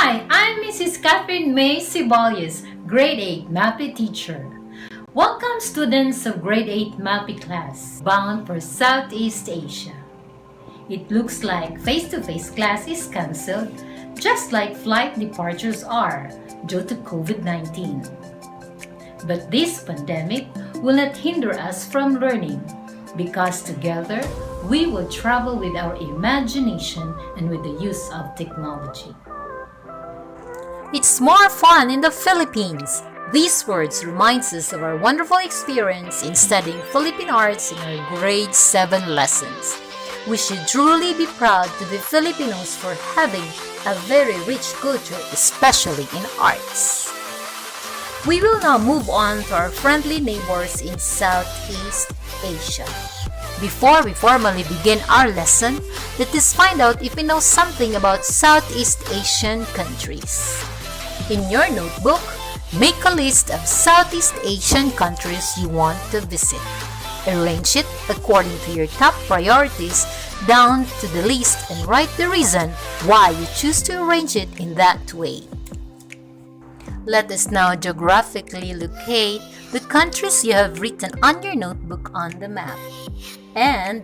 Hi, I'm Mrs. Catherine May Sibalius, Grade 8 MAPE teacher. Welcome students of Grade 8 MAPE class bound for Southeast Asia. It looks like face-to-face class is cancelled, just like flight departures are due to COVID-19. But this pandemic will not hinder us from learning because together we will travel with our imagination and with the use of technology. It's more fun in the Philippines. These words reminds us of our wonderful experience in studying Philippine arts in our grade 7 lessons. We should truly be proud to be Filipinos for having a very rich culture, especially in arts. We will now move on to our friendly neighbors in Southeast Asia. Before we formally begin our lesson, let us find out if we know something about Southeast Asian countries. In your notebook, make a list of Southeast Asian countries you want to visit. Arrange it according to your top priorities down to the list and write the reason why you choose to arrange it in that way. Let us now geographically locate the countries you have written on your notebook on the map and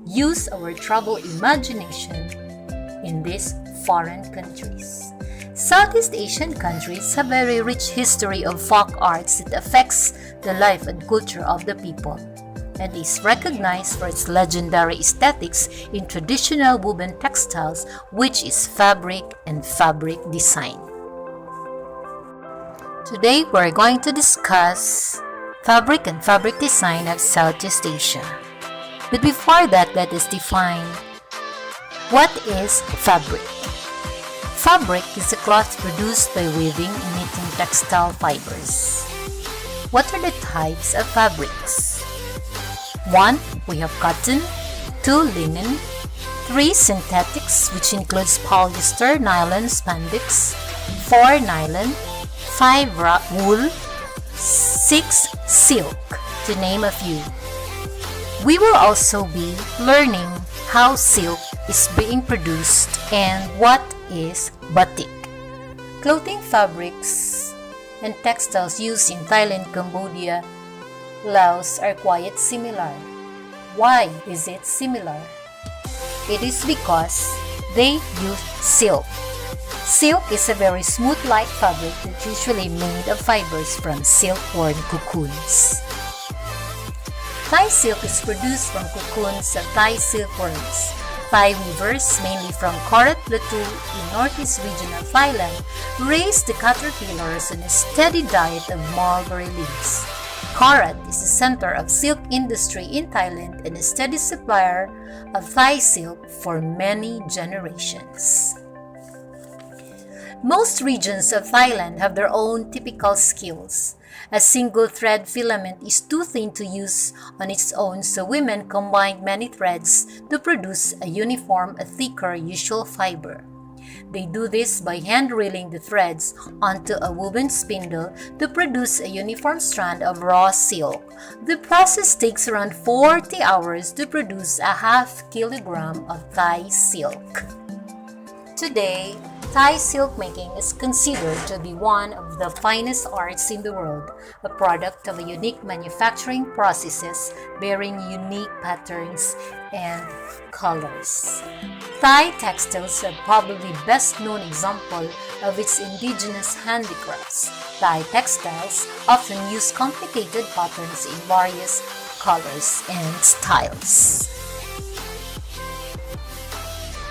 use our travel imagination in these foreign countries. Southeast Asian countries have a very rich history of folk arts that affects the life and culture of the people, and is recognized for its legendary aesthetics in traditional woven textiles, which is fabric and fabric design. Today, we're going to discuss fabric and fabric design of Southeast Asia. But before that, let us define what is fabric. Fabric is a cloth produced by weaving and knitting textile fibers. What are the types of fabrics? 1. We have cotton. 2. Linen. 3. Synthetics, which includes polyester, nylon, spandex. 4. Nylon. 5. Wool. 6. Silk, to name a few. We will also be learning how silk is being produced and what is batik. Clothing fabrics and textiles used in Thailand, Cambodia, Laos are quite similar. Why is it similar? It is because they use silk. Silk is a very smooth light fabric that's usually made of fibers from silkworm cocoons. Thai silk is produced from cocoons of Thai silkworms. Thai weavers, mainly from Korat Plateau in northeast region of Thailand, raise the caterpillars on a steady diet of mulberry leaves. Korat is the center of silk industry in Thailand and a steady supplier of Thai silk for many generations. Most regions of Thailand have their own typical skills. A single thread filament is too thin to use on its own, so women combine many threads to produce a uniform, a thicker usual fiber. They do this by hand reeling the threads onto a woven spindle to produce a uniform strand of raw silk. The process takes around 40 hours to produce a half kilogram of Thai silk. Today, Thai silk making is considered to be one of the finest arts in the world, a product of a unique manufacturing processes bearing unique patterns and colors. Thai textiles are probably best known example of its indigenous handicrafts. Thai textiles often use complicated patterns in various colors and styles.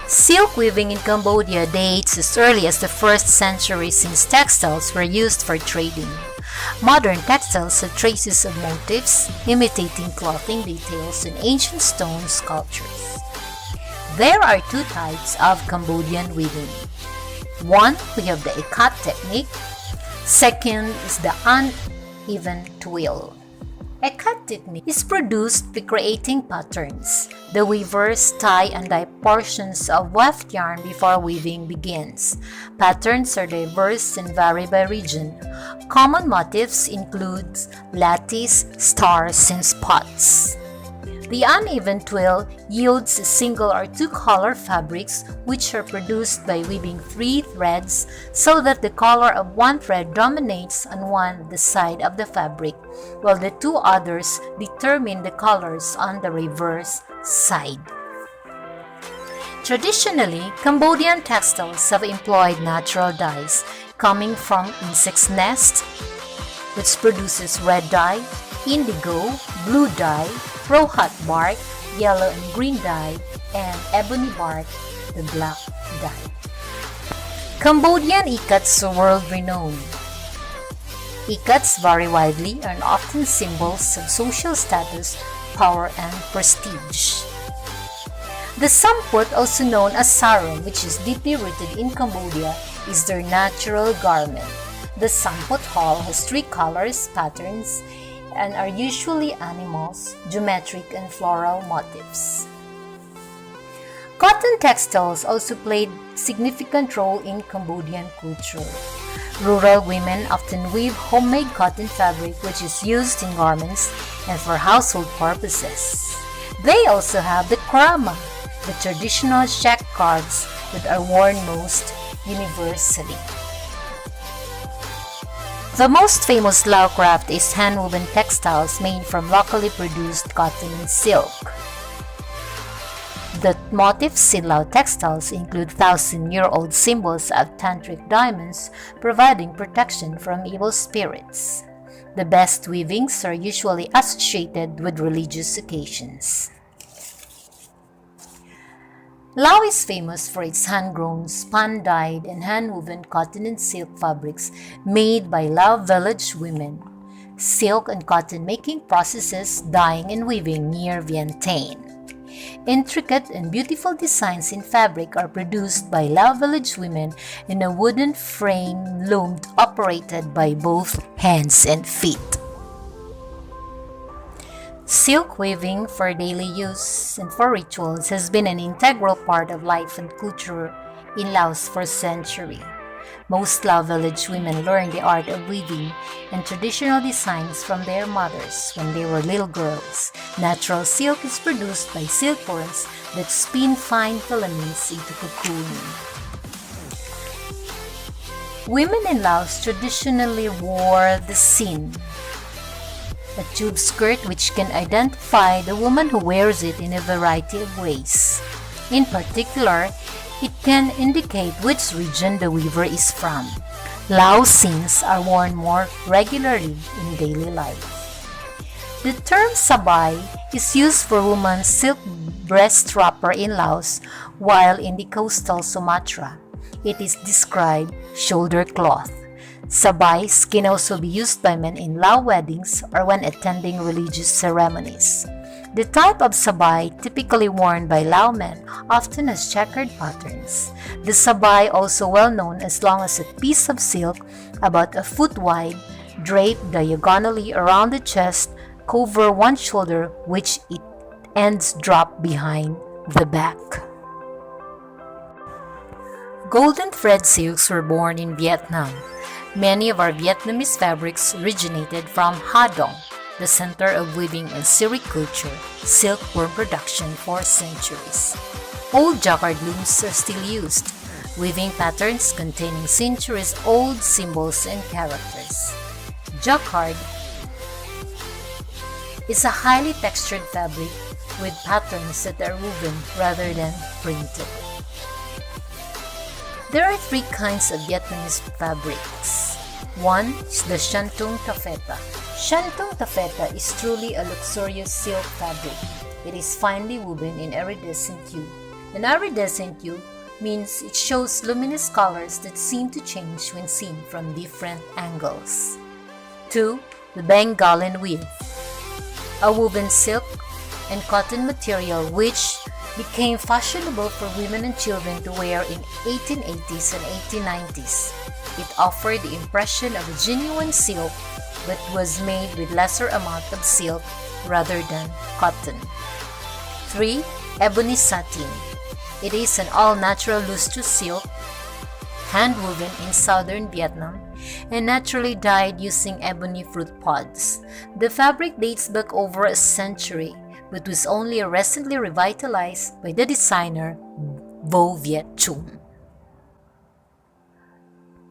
Silk weaving in Cambodia dates as early as the 1st century since textiles were used for trading. Modern textiles have traces of motifs imitating clothing details and ancient stone sculptures. There are 2 types of Cambodian weaving. 1. We have the ikat technique. 2nd is the uneven twill. Ikat technique is produced by creating patterns. The weavers tie and dye portions of weft yarn before weaving begins. Patterns are diverse and vary by region. Common motifs include lattice, stars, and spots. The uneven twill yields single or two-color fabrics which are produced by weaving three threads so that the color of one thread dominates on one the side of the fabric, while the two others determine the colors on the reverse side. Traditionally, Cambodian textiles have employed natural dyes coming from insects' nests, which produces red dye, indigo, blue dye, rowhat bark, yellow and green dye, and ebony bark, the black dye. Cambodian ikats are world-renowned. Ikats vary widely and are often symbols of social status, power, and prestige. The samput, also known as sarong, which is deeply rooted in Cambodia, is their natural garment. The samput hall has three colors, patterns, and are usually animals, geometric, and floral motifs. Cotton textiles also played a significant role in Cambodian culture. Rural women often weave homemade cotton fabric which is used in garments and for household purposes. They also have the krama, the traditional check cards that are worn most universally. The most famous Lao craft is hand-woven textiles made from locally produced cotton and silk. The motifs in Lao textiles include thousand-year-old symbols of tantric diamonds providing protection from evil spirits. The best weavings are usually associated with religious occasions. Lao is famous for its hand-grown, spun-dyed, and hand-woven cotton and silk fabrics made by Lao village women. Silk and cotton making processes, dyeing, and weaving near Vientiane. Intricate and beautiful designs in fabric are produced by Lao village women in a wooden frame loomed operated by both hands and feet. Silk weaving for daily use and for rituals has been an integral part of life and culture in Laos for centuries. Most Lao village women learned the art of weaving and traditional designs from their mothers when they were little girls. Natural silk is produced by silkworms that spin fine filaments into cocoon. Women in Laos traditionally wore the sin, a tube skirt which can identify the woman who wears it in a variety of ways. In particular, it can indicate which region the weaver is from. Lao sins are worn more regularly in daily life. The term sabay is used for women's silk breast wrapper in Laos, while in the coastal Sumatra, it is described shoulder cloth. Sabays can also be used by men in Lao weddings or when attending religious ceremonies. The type of sabay typically worn by Lao men often has checkered patterns. The sabay, also well known as long as a piece of silk about a foot wide, draped diagonally around the chest, cover one shoulder, which its ends drop behind the back. Golden thread silks were born in Vietnam. Many of our Vietnamese fabrics originated from Ha Dong, the center of weaving and sericulture, silkworm production for centuries. Old jacquard looms are still used, weaving patterns containing centuries-old symbols and characters. Jacquard is a highly textured fabric with patterns that are woven rather than printed. There are three kinds of Vietnamese fabrics. One is the Shantung Taffeta. Shantung Taffeta is truly a luxurious silk fabric. It is finely woven in iridescent hue. An iridescent hue means it shows luminous colors that seem to change when seen from different angles. 2. The Bengalan weave, a woven silk and cotton material which became fashionable for women and children to wear in 1880s and 1890s. It offered the impression of a genuine silk but was made with lesser amount of silk rather than cotton. 3. Ebony satin. It is an all-natural lustrous silk, hand-woven in southern Vietnam and naturally dyed using ebony fruit pods. The fabric dates back over a century, but was only recently revitalized by the designer Vo Viet Chung.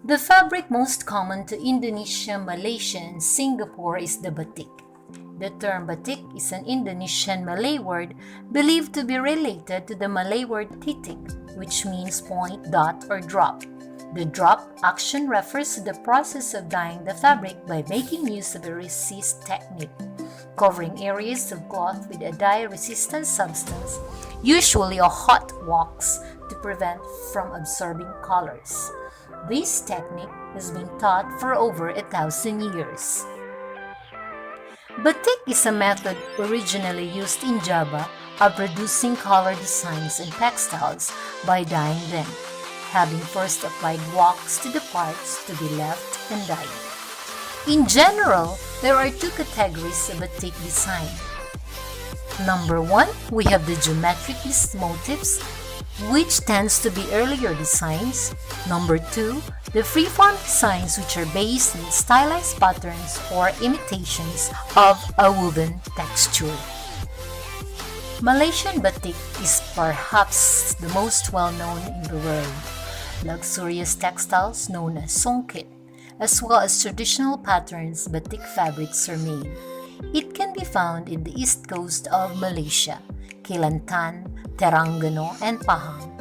The fabric most common to Indonesia, Malaysia, and Singapore is the batik. The term batik is an Indonesian Malay word believed to be related to the Malay word titik, which means point, dot, or drop. The drop action refers to the process of dyeing the fabric by making use of a resist technique, covering areas of cloth with a dye-resistant substance, usually a hot wax, to prevent from absorbing colors. This technique has been taught for over 1,000 years. Batik is a method originally used in Java of producing color designs and textiles by dyeing them, having first applied wax to the parts to be left and dyed. In general, there are two categories of batik design. Number 1, we have the geometric motifs, which tends to be earlier designs. Number 2, the freeform designs, which are based on stylized patterns or imitations of a woven texture. Malaysian batik is perhaps the most well-known in the world. Luxurious textiles known as songket, as well as traditional patterns batik fabrics are made. It can be found in the east coast of Malaysia, Kelantan, Terengganu, and Pahang.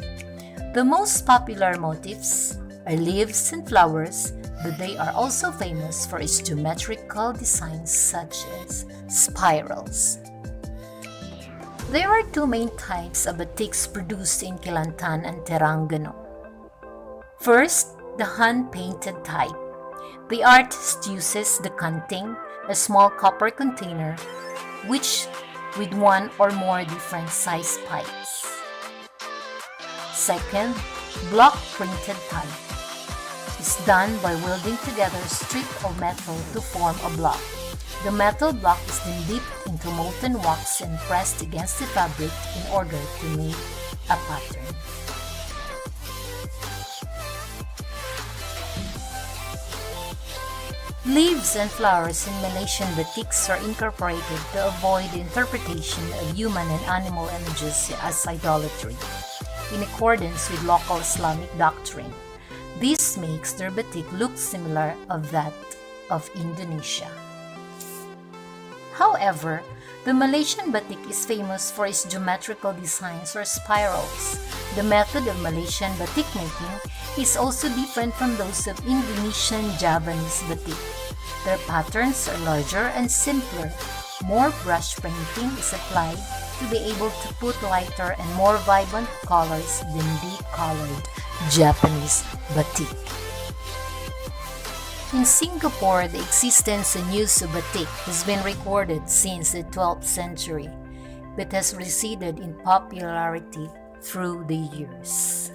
The most popular motifs are leaves and flowers, but they are also famous for its geometrical designs such as spirals. There are two main types of batiks produced in Kelantan and Terengganu. First, the hand-painted type. The artist uses the kanting, a small copper container, which with one or more different size pipes. Second, block printed type is done by welding together strips of metal to form a block. The metal block is then dipped into molten wax and pressed against the fabric in order to make a pattern. Leaves and flowers in Malaysian batiks are incorporated to avoid the interpretation of human and animal images as idolatry, in accordance with local Islamic doctrine. This makes their batik look similar of that of Indonesia. However, the Malaysian batik is famous for its geometrical designs or spirals. The method of Malaysian batik making is also different from those of Indonesian Javanese batik. Their patterns are larger and simpler. More brush painting is applied to be able to put lighter and more vibrant colors than deep-colored Japanese batik. In Singapore, the existence and use of batik has been recorded since the 12th century, but has receded in popularity through the years.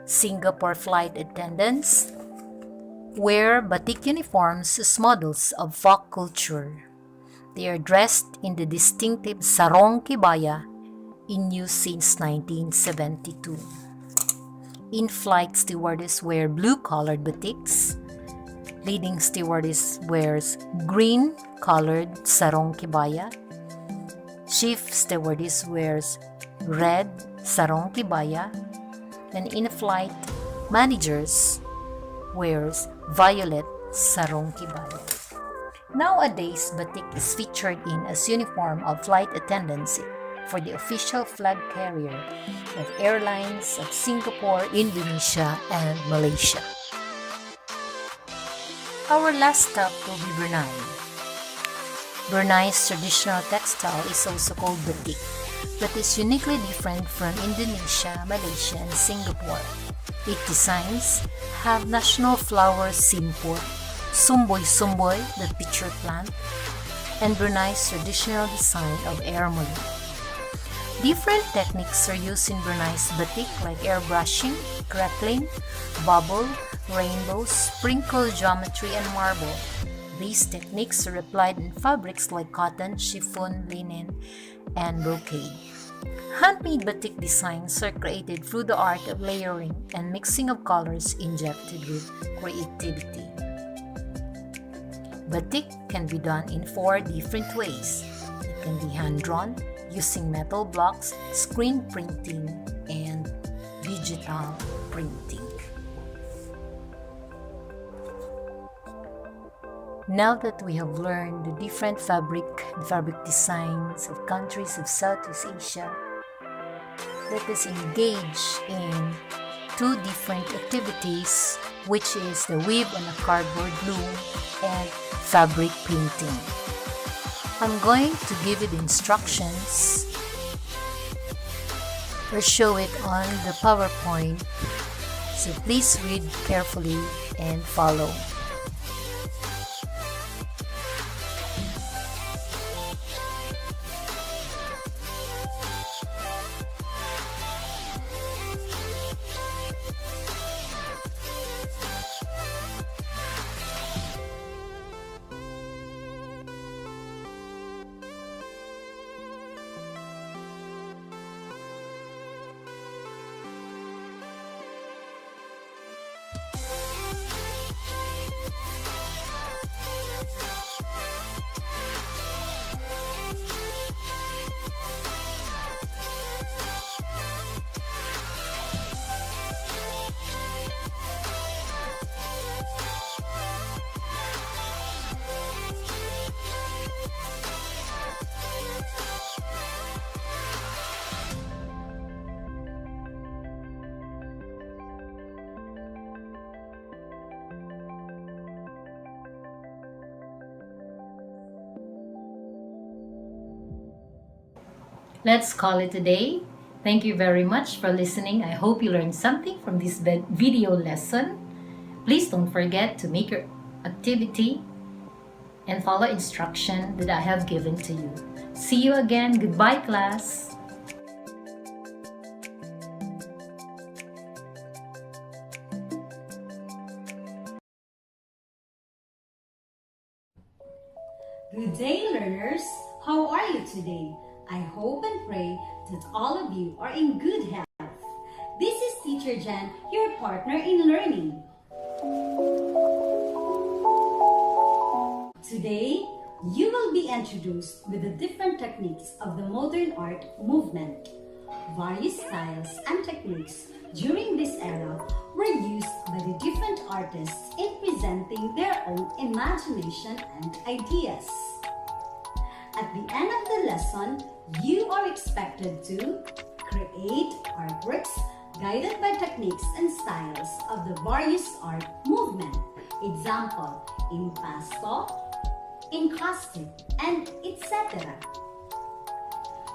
Singapore flight attendants wear batik uniforms as models of folk culture. They are dressed in the distinctive sarong kebaya in use since 1972. In-flight stewardess wear blue-colored batiks. Leading stewardess wears green-colored sarong kebaya. Chief stewardess wears red sarong kebaya. And in-flight managers wears violet sarong kebaya. Nowadays, batik is featured in as uniform of flight attendants for the official flag carrier of airlines of Singapore, Indonesia, and Malaysia. Our last stop will be Brunei. Brunei's traditional textile is also called batik, but is uniquely different from Indonesia, Malaysia, and Singapore. Its designs have national flower simpur, sumboy-sumboy, the pitcher plant, and Brunei's traditional design of airmuli. Different techniques are used in Brunei's batik like airbrushing, crackling, bubble, rainbow, sprinkle geometry, and marble. These techniques are applied in fabrics like cotton, chiffon, linen, and brocade. Handmade batik designs are created through the art of layering and mixing of colors injected with creativity. Batik can be done in 4 different ways. It can be hand-drawn using metal blocks, screen printing, and digital printing. Now that we have learned the different fabric and fabric designs of countries of Southeast Asia, let us engage in two different activities, which is the weave on a cardboard loom and fabric painting. I'm going to give you the instructions or show it on the PowerPoint, so please read carefully and follow. Let's call it a day. Thank you very much for listening. I hope you learned something from this video lesson. Please don't forget to make your activity and follow instruction that I have given to you. See you again. Goodbye, class. Good day, learners! How are you today? I hope and pray that all of you are in good health. This is Teacher Jan, your partner in learning. Today, you will be introduced with the different techniques of the modern art movement. Various styles and techniques during this era were used by the different artists in presenting their own imagination and ideas. At the end of the lesson, you are expected to create artworks guided by techniques and styles of the various art movement. Example, impasto, encaustic, and etc.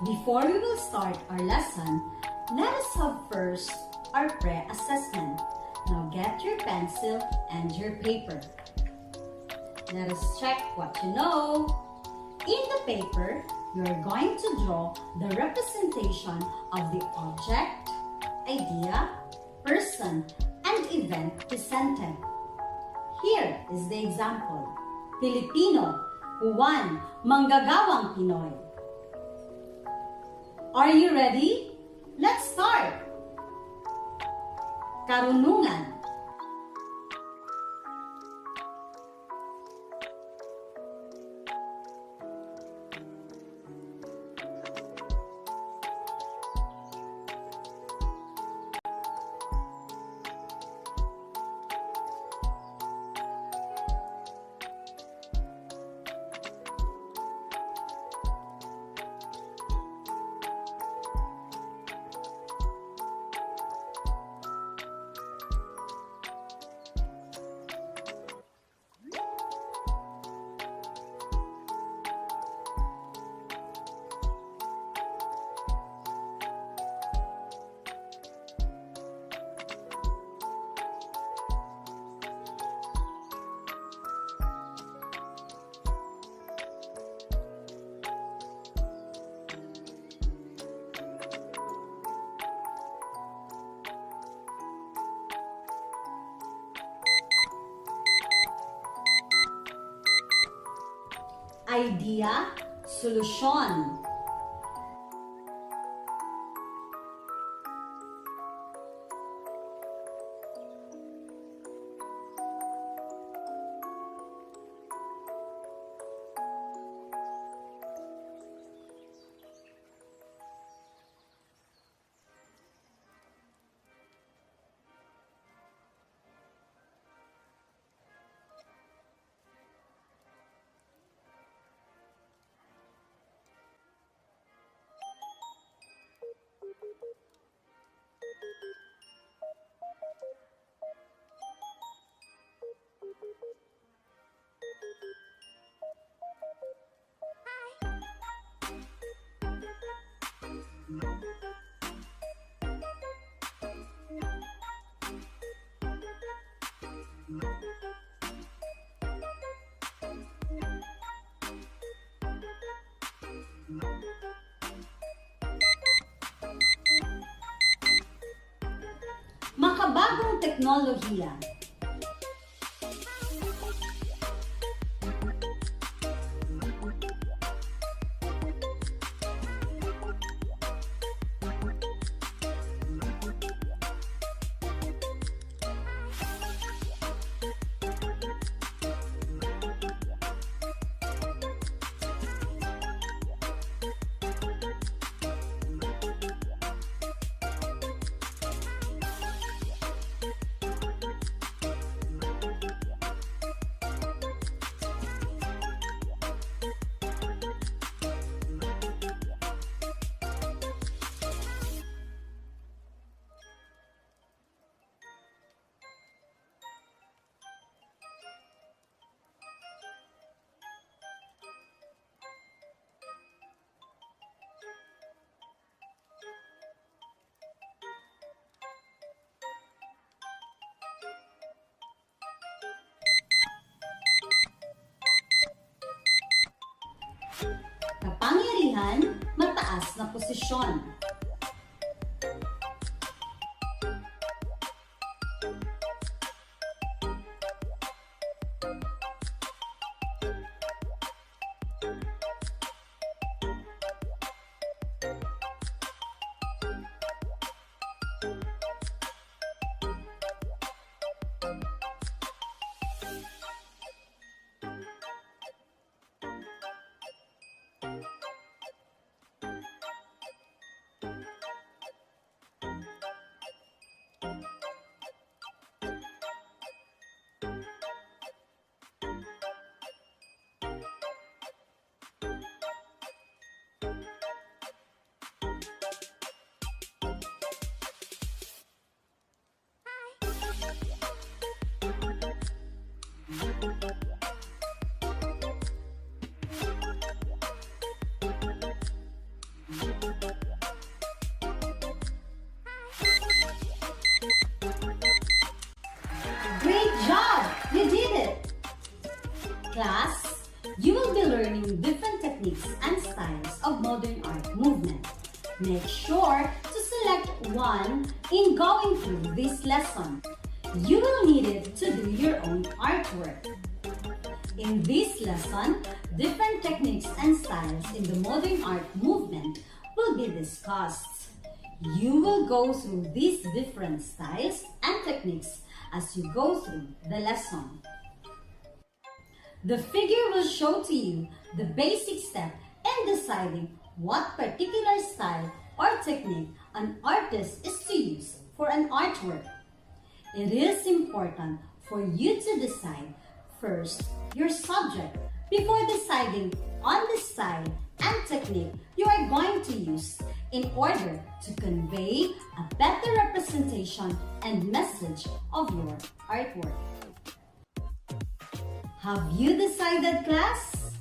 Before we will start our lesson, let us have first our pre-assessment. Now get your pencil and your paper. Let us check what you know. In the paper, you are going to draw the representation of the object, idea, person, and event presented. Here is the example. Pilipino, Juan, Manggagawang Pinoy. Are you ready? Let's start! Karunungan. Idea, solusyon. teknolohiya. Kapangyarihan, mataas na posisyon. Great job! You did it! Class, you will be learning different techniques and styles of modern art movement. Make sure to select one in going through this lesson. You will need it to do your own artwork. In this lesson, different techniques and styles in the modern art movement will be discussed. You will go through these different styles and techniques as you go through the lesson. The figure will show to you the basic step in deciding what particular style or technique an artist is to use for an artwork. It is important for you to decide first your subject before deciding on the style and technique you are going to use in order to convey a better representation and message of your artwork. Have you decided, class?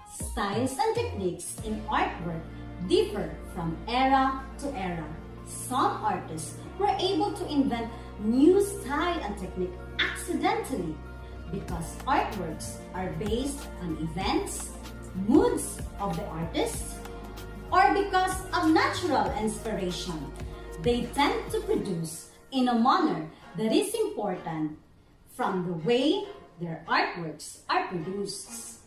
Styles and techniques in artwork differ from era to era. Some artists were able to invent new style and technique accidentally because artworks are based on events, moods of the artist, or because of natural inspiration. They tend to produce in a manner that is important from the way their artworks are produced.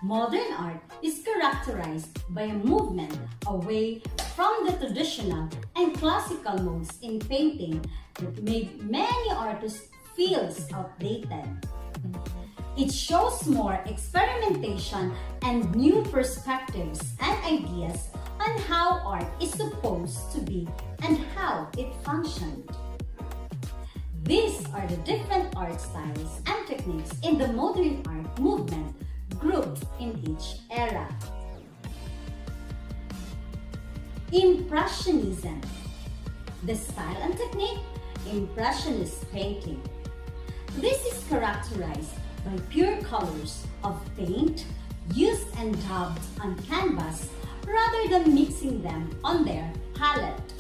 Modern art is characterized by a movement away from the traditional and classical modes in painting that made many artists feel outdated. It shows more experimentation and new perspectives and ideas on how art is supposed to be and how it functioned. These are the different art styles and techniques in the modern art movement grouped in each era. Impressionism. The style and technique, Impressionist painting. This is characterized by pure colors of paint used and daubed on canvas rather than mixing them on their palette.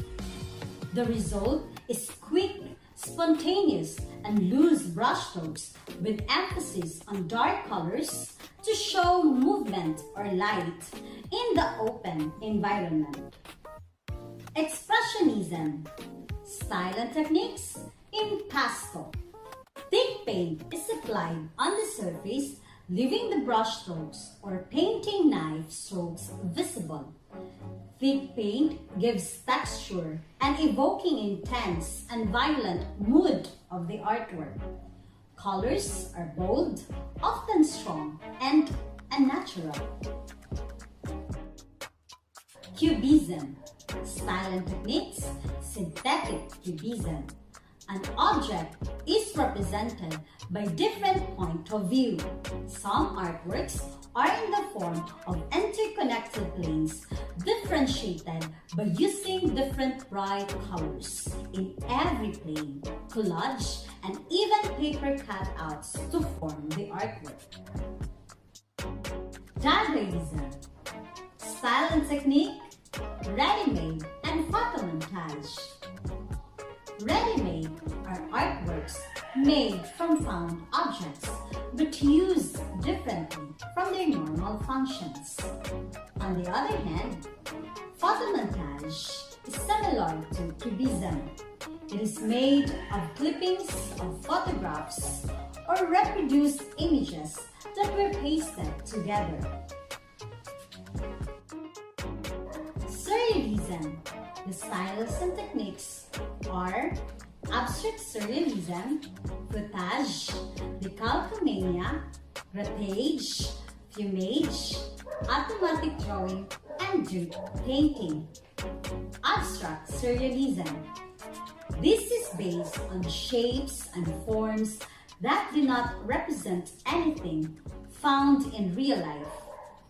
The result is quick, spontaneous, and loose brushstrokes with emphasis on dark colors to show movement or light in the open environment. Expressionism. Style and techniques impasto. Thick paint is applied on the surface, leaving the brush strokes or painting knife strokes visible. Thick paint gives texture and evoking intense and violent mood of the artwork. Colors are bold, often strong, and unnatural. Cubism. Style and techniques, synthetic cubism. An object is represented by different point of view. Some artworks are in the form of interconnected planes differentiated by using different bright colors in every plane, collage, and even paper cutouts to form the artwork. Dadaism. Style and technique, ready-made and photomontage. Ready-made are artworks made from found objects but used differently from their normal functions. On the other hand, photomontage is similar to cubism. It is made of clippings of photographs or reproduced images that were pasted together. Surrealism. The styles and techniques are abstract surrealism, frottage, decalcomania, grattage, fumage, automatic drawing, and drip painting. Abstract surrealism. This is based on shapes and forms that do not represent anything found in real life,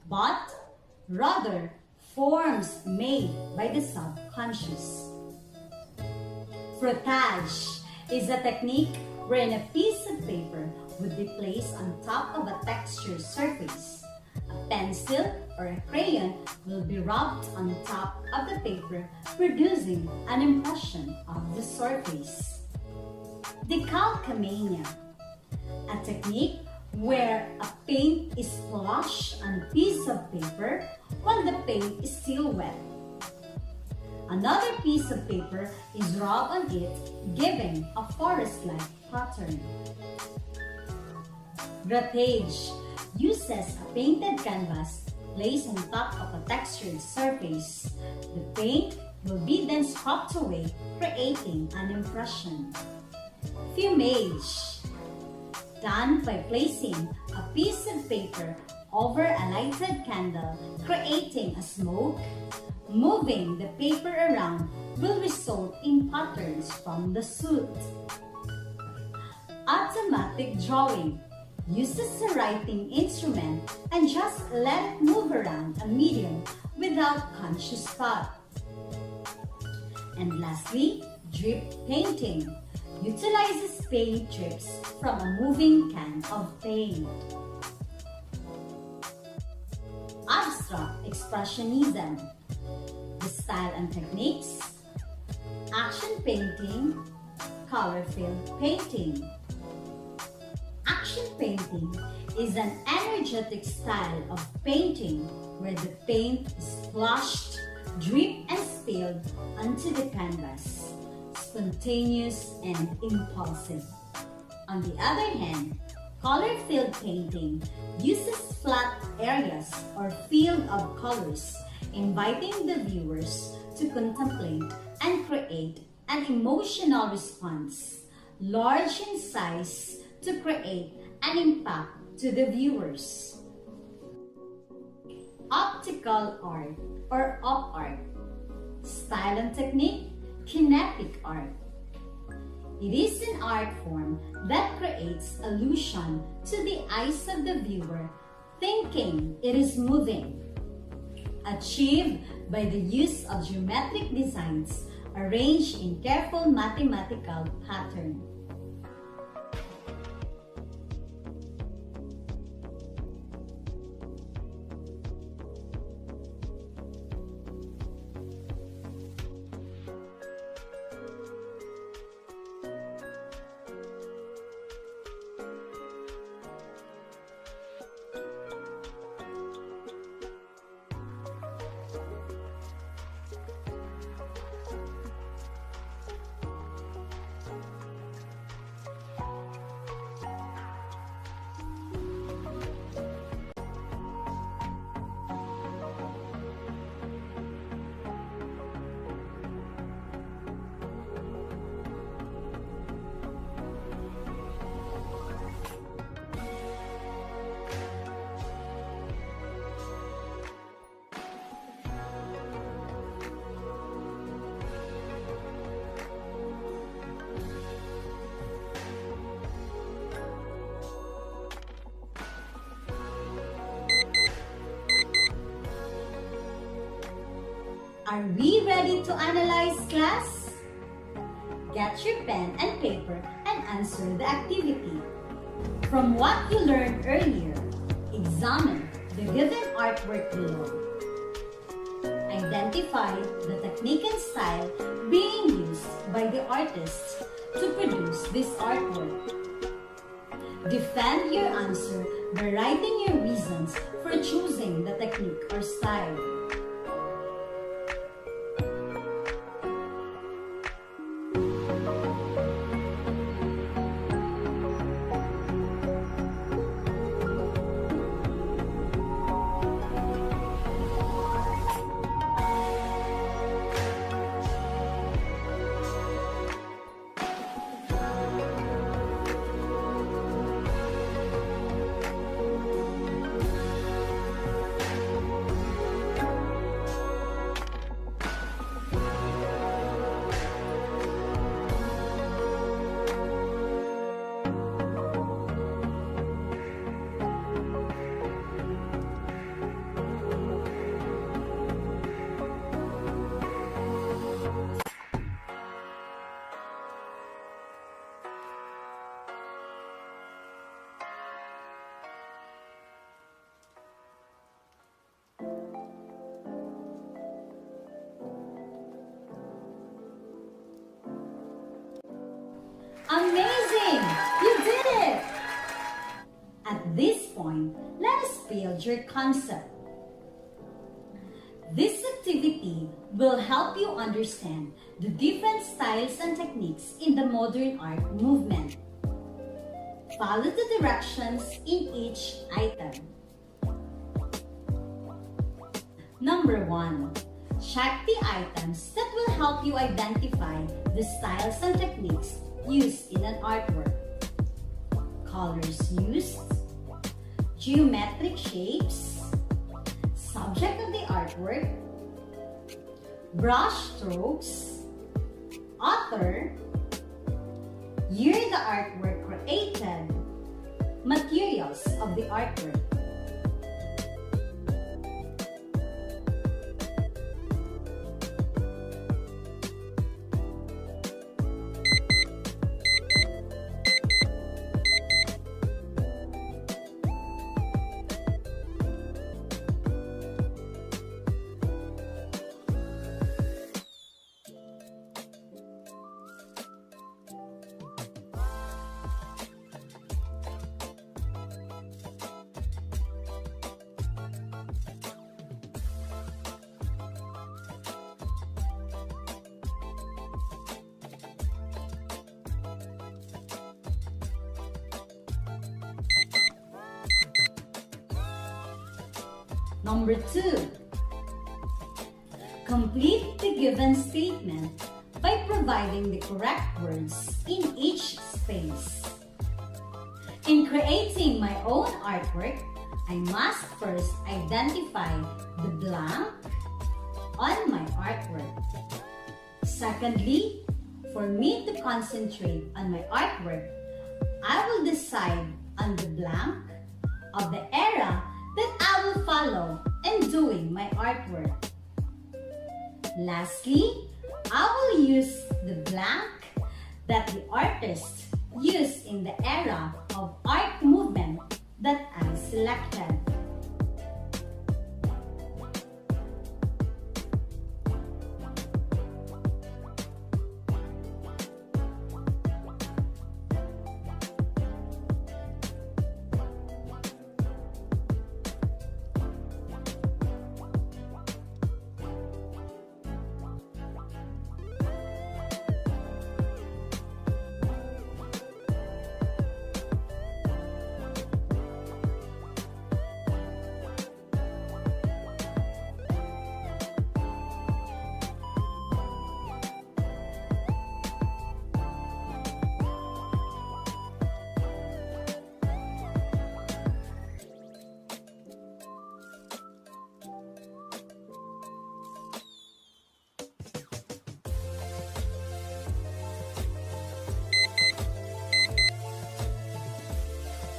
but rather forms made by the subconscious. Frottage is a technique wherein a piece of paper would be placed on top of a textured surface. A pencil or a crayon will be rubbed on top of the paper, producing an impression of the surface. Decalcomania, a technique where a paint is splashed on a piece of paper while the paint is still wet. Another piece of paper is rubbed on it, giving a forest-like pattern. Grattage uses a painted canvas placed on top of a textured surface. The paint will be then scrubbed away, creating an impression. Fumage, done by placing a piece of paper over a lighted candle, creating a smoke. Moving the paper around will result in patterns from the soot. Automatic drawing uses a writing instrument and just let it move around a medium without conscious thought. And lastly, drip painting utilizes paint drips from a moving can of paint. Abstract expressionism. The style and techniques: action painting, color fill painting. Action painting is an energetic style of painting where the paint is splashed, dripped, and spilled onto the canvas, spontaneous and impulsive. On the other hand, color-filled painting uses flat areas or field of colors, inviting the viewers to contemplate and create an emotional response, large in size, to create an impact to the viewers. Optical art or op art. Style and technique, kinetic art. It is an art form that creates illusion to the eyes of the viewer, thinking it is moving. Achieved by the use of geometric designs arranged in careful mathematical pattern. Are we ready to analyze, class? Get your pen and paper and answer the activity. From what you learned earlier, examine the given artwork below. Identify the technique and style being used by the artist to produce this artwork. Defend your answer by writing your reasons for choosing the technique or style. Amazing! You did it! At this point, let us build your concept. This activity will help you understand the different styles and techniques in the modern art movement. Follow the directions in each item. Number 1. Check the items that will help you identify the styles and techniques used in an artwork. Colors used, geometric shapes, subject of the artwork, brush strokes, author, year the artwork created, materials of the artwork. Number 2. Complete the given statement by providing the correct words in each space. In creating my own artwork, I must first identify the blank on my artwork. Secondly, for me to concentrate on my artwork, I will decide on the blank of the era that I will follow in doing my artwork. Lastly, I will use the blank that the artist used in the era of art movement that I selected.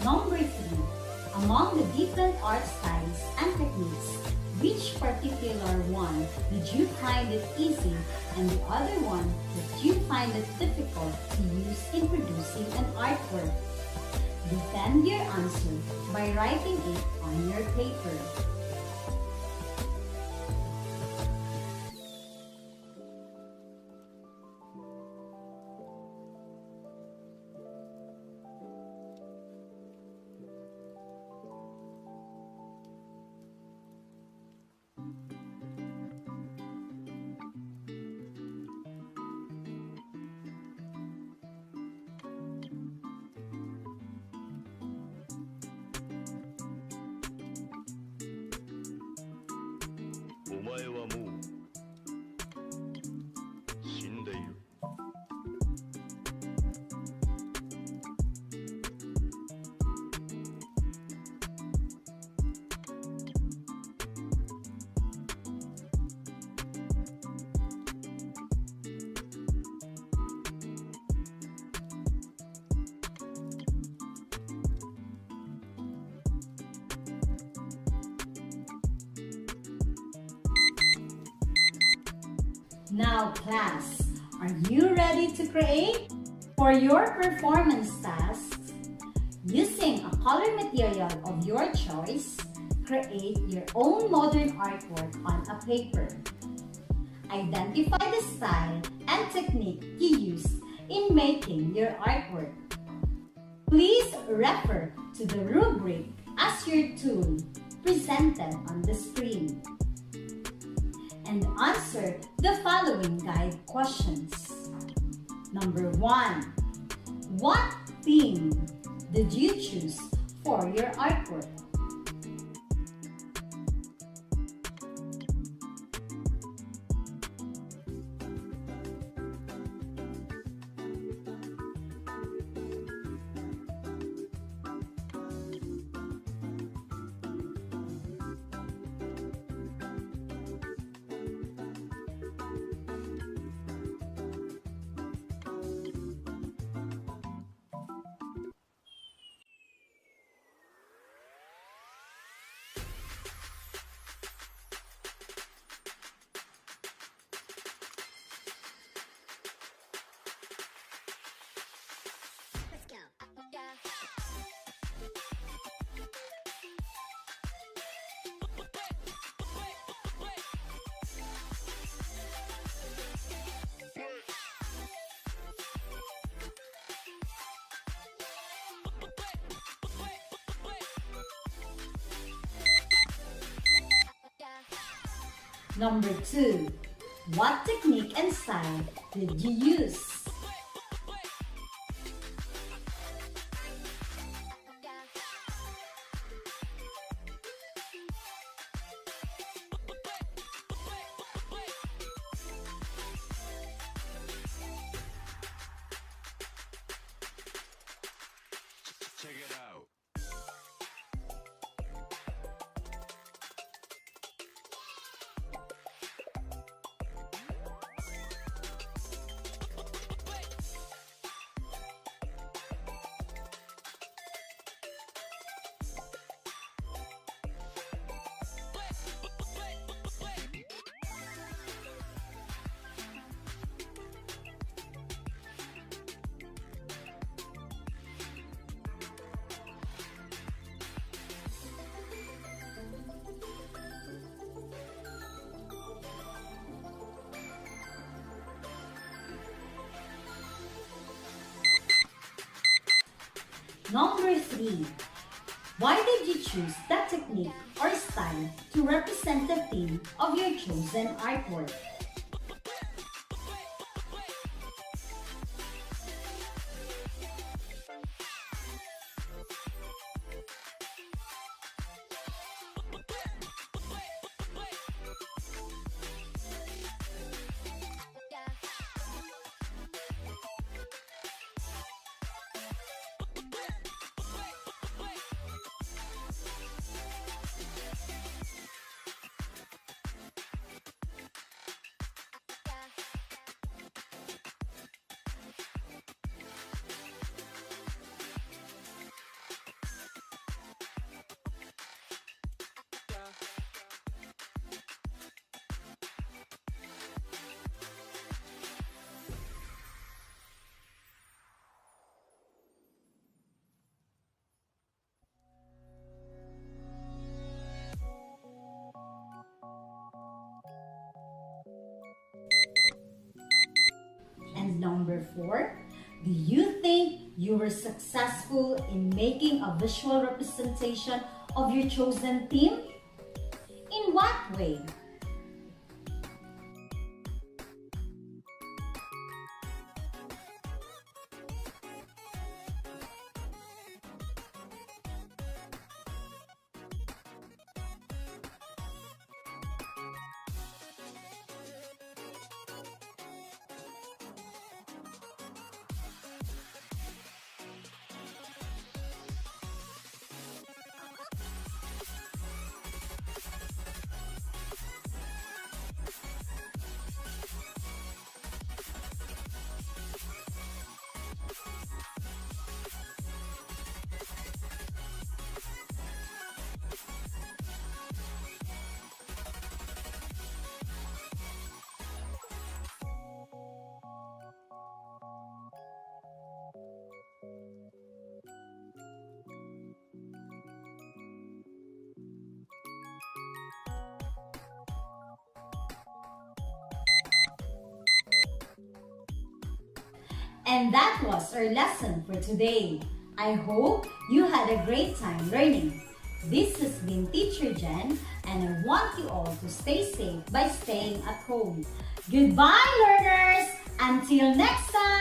Number 3, among the different art styles and techniques which particular one did you find it easy and the other one that you find it difficult to use in producing an artwork? Defend your answer by writing it on your paper. Now class, are you ready to create? For your performance tasks, using a color material of your choice, create your own modern artwork on a paper. Identify the style and technique you use in making your artwork. Please refer to the rubric as your tool presented on the screen. And answer the following guide questions. Number 1. What theme did you choose for your artwork? Number 2. What technique and style did you use? Check it out. Number 3. Why did you choose that technique or style to represent the theme of your chosen artwork? before? Do you think you were successful in making a visual representation of your chosen theme? In what way? And that was our lesson for today. I hope you had a great time learning. This has been Teacher Jen, and I want you all to stay safe by staying at home. Goodbye, learners! Until next time!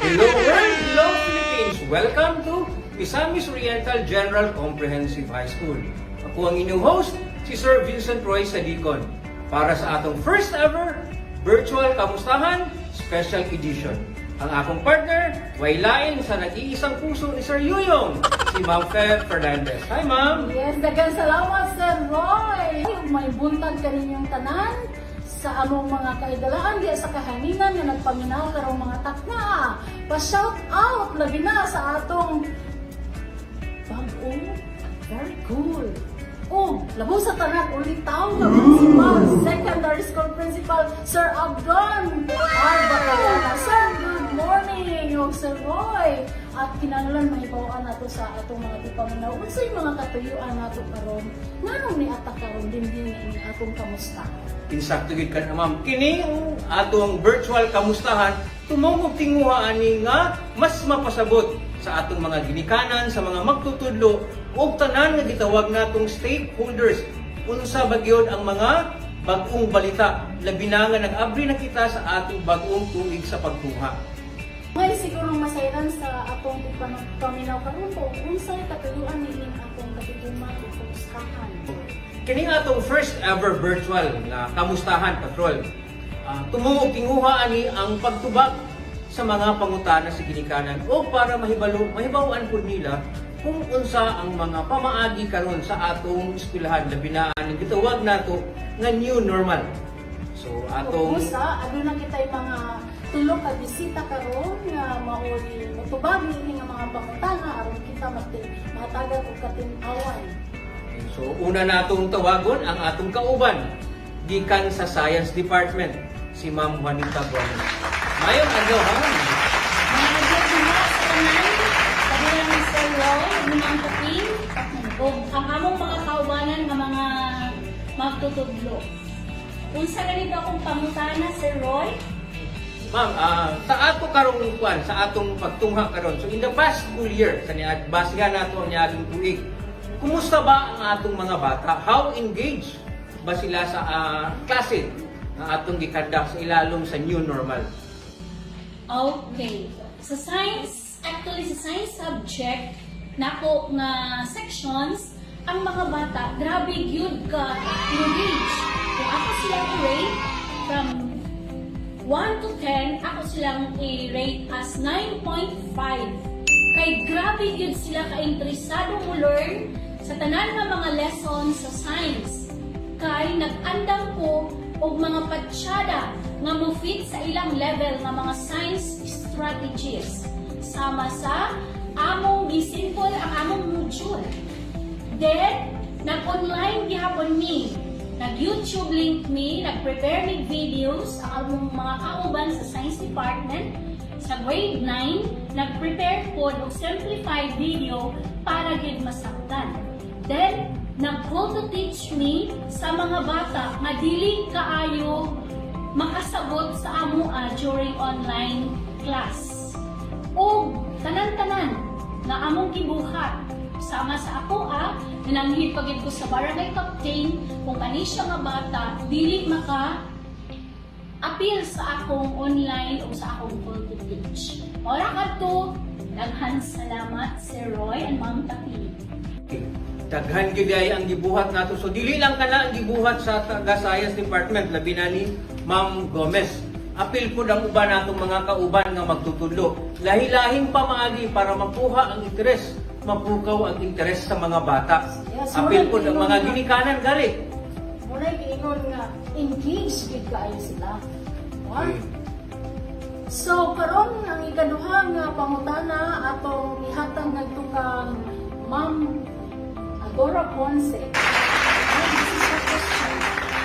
Hello world! Hello Philippines! Welcome to Misamis Oriental General Comprehensive High School. Ako ang inyong host, si Sir Vincent Roy Sadicon, para sa atong first ever Virtual Kamustahan Special Edition. Ang akong partner, waylain sa nag-iisang puso ni Sir Yuyong, si Ma'am Feb Fernandez. Hi Ma'am! Yes, daghang salamat Sir Roy! May buntag kaninyong tanan sa among mga kaidalaan diya sa kahanginan nga nagpaminaw karong mga takna. Pa-shout out labi na sa atong bag-o. Very cool. Oh, labo sa tanan ulit tao nga principal, secondary school principal Sir Abdon Arbacayana. Sir, good morning, yung Sir Roy. At kinahanglan mahibawaan nato sa atong mga tipaminaw. Unsay mga katuyuan nato karon? Nganong ni atak karon din ni atong kamusta? Insakto gid ka na ma'am. Kini ang atong virtual kamustahan tumong tinguha ani nga mas mapasabot sa atong mga ginikanan, sa mga magtutudlo ug tanan nga gitawag natong stakeholders. Unsa ba gyud ang mga bag-ong balita labi na nga nag-abri na kita sa atong bag-ong tuig sa pagtuha. May sigurong masayaran sa atong paminaw karon po unsay katuyuan ni atong katiguman ug kamustahan. Kini atong first ever virtual nga kamustahan patrol. Tumong tinguha ani ang pagtubag sa mga pangutana sa ginikanan o para mahibawaan pud nila kung unsa ang mga pamaagi karon sa atong eskwelahan labi na ang gitawag nato nga new normal. So atong Usa aduna kitay mga tulo ka bisita karon nga mauli motubag ni nga mga pangutana aron kita matagad og katin-awan. So una natong tawagon ang atong kauban gikan sa Science Department, si Ma'am Juanita Buenos. Mayong adlaw ha. Mga nagdaduma sa tanan, kabilang ni Sir Roy, mga kaping, o ang among mga kaubanan nga mga magtutudlo. Unsa ganito akong pangutana, Sir Roy? Ma'am, sa ato karong kuan, sa atong pagtungha karon. So in the past school year, sa niya basihan nato ang niaging tuig. Kumusta ba ang atong mga bata? How engaged ba sila sa klase na atong gikandak sa ilalom sa new normal? Okay. Sa science, actually sa science subject, nako nga sections, ang mga bata, grabe yun ka engage. Kung ako silang i-rate from 1 to 10, ako silang i-rate as 9.5. Kay grabe yun sila ka-interesado mo learn sa tanan nga mga lessons sa science. Kay nag-andam ko og mga patsyada nga mo fit sa ilang level nga mga science strategies. Sama sa among gisimple ang among module. Then, nag-online gihapon mi. Nag-YouTube link me, nag-prepare me videos ang among mga kauban sa Science Department. Sa grade 9, nag-prepare po og simplified video para gid masabtan. Then, nag-go to teach me sa mga bata nga dili kaayo makasabot sa amoa during online class. O tanan-tanan na among gibuhat sama sa ako nananghid pagid ko sa barangay captain kung kani siya nga bata dili maka appeal sa akong online o sa akong call to teach. Ora kadto, daghan salamat Sir Roy and Ma'am Tapi. Daghan gyud ay ang gibuhat nato. So dili lang kana ang gibuhat sa Science Department labi na ni Ma'am Gomez. Apil po ang uban natong mga kauban nga magtutudlo. Lahi-lahing pamaagi para makuha ang interes, mapukaw ang interes sa mga bata. Yes, Apil po ang mga ginikanan gali. Muna giingon nga engaged gid kaayo sila. Okay. So karon ang ikaduha nga pangutana atong ihatag ngadto kang Ma'am Agora Ponce. This is the question.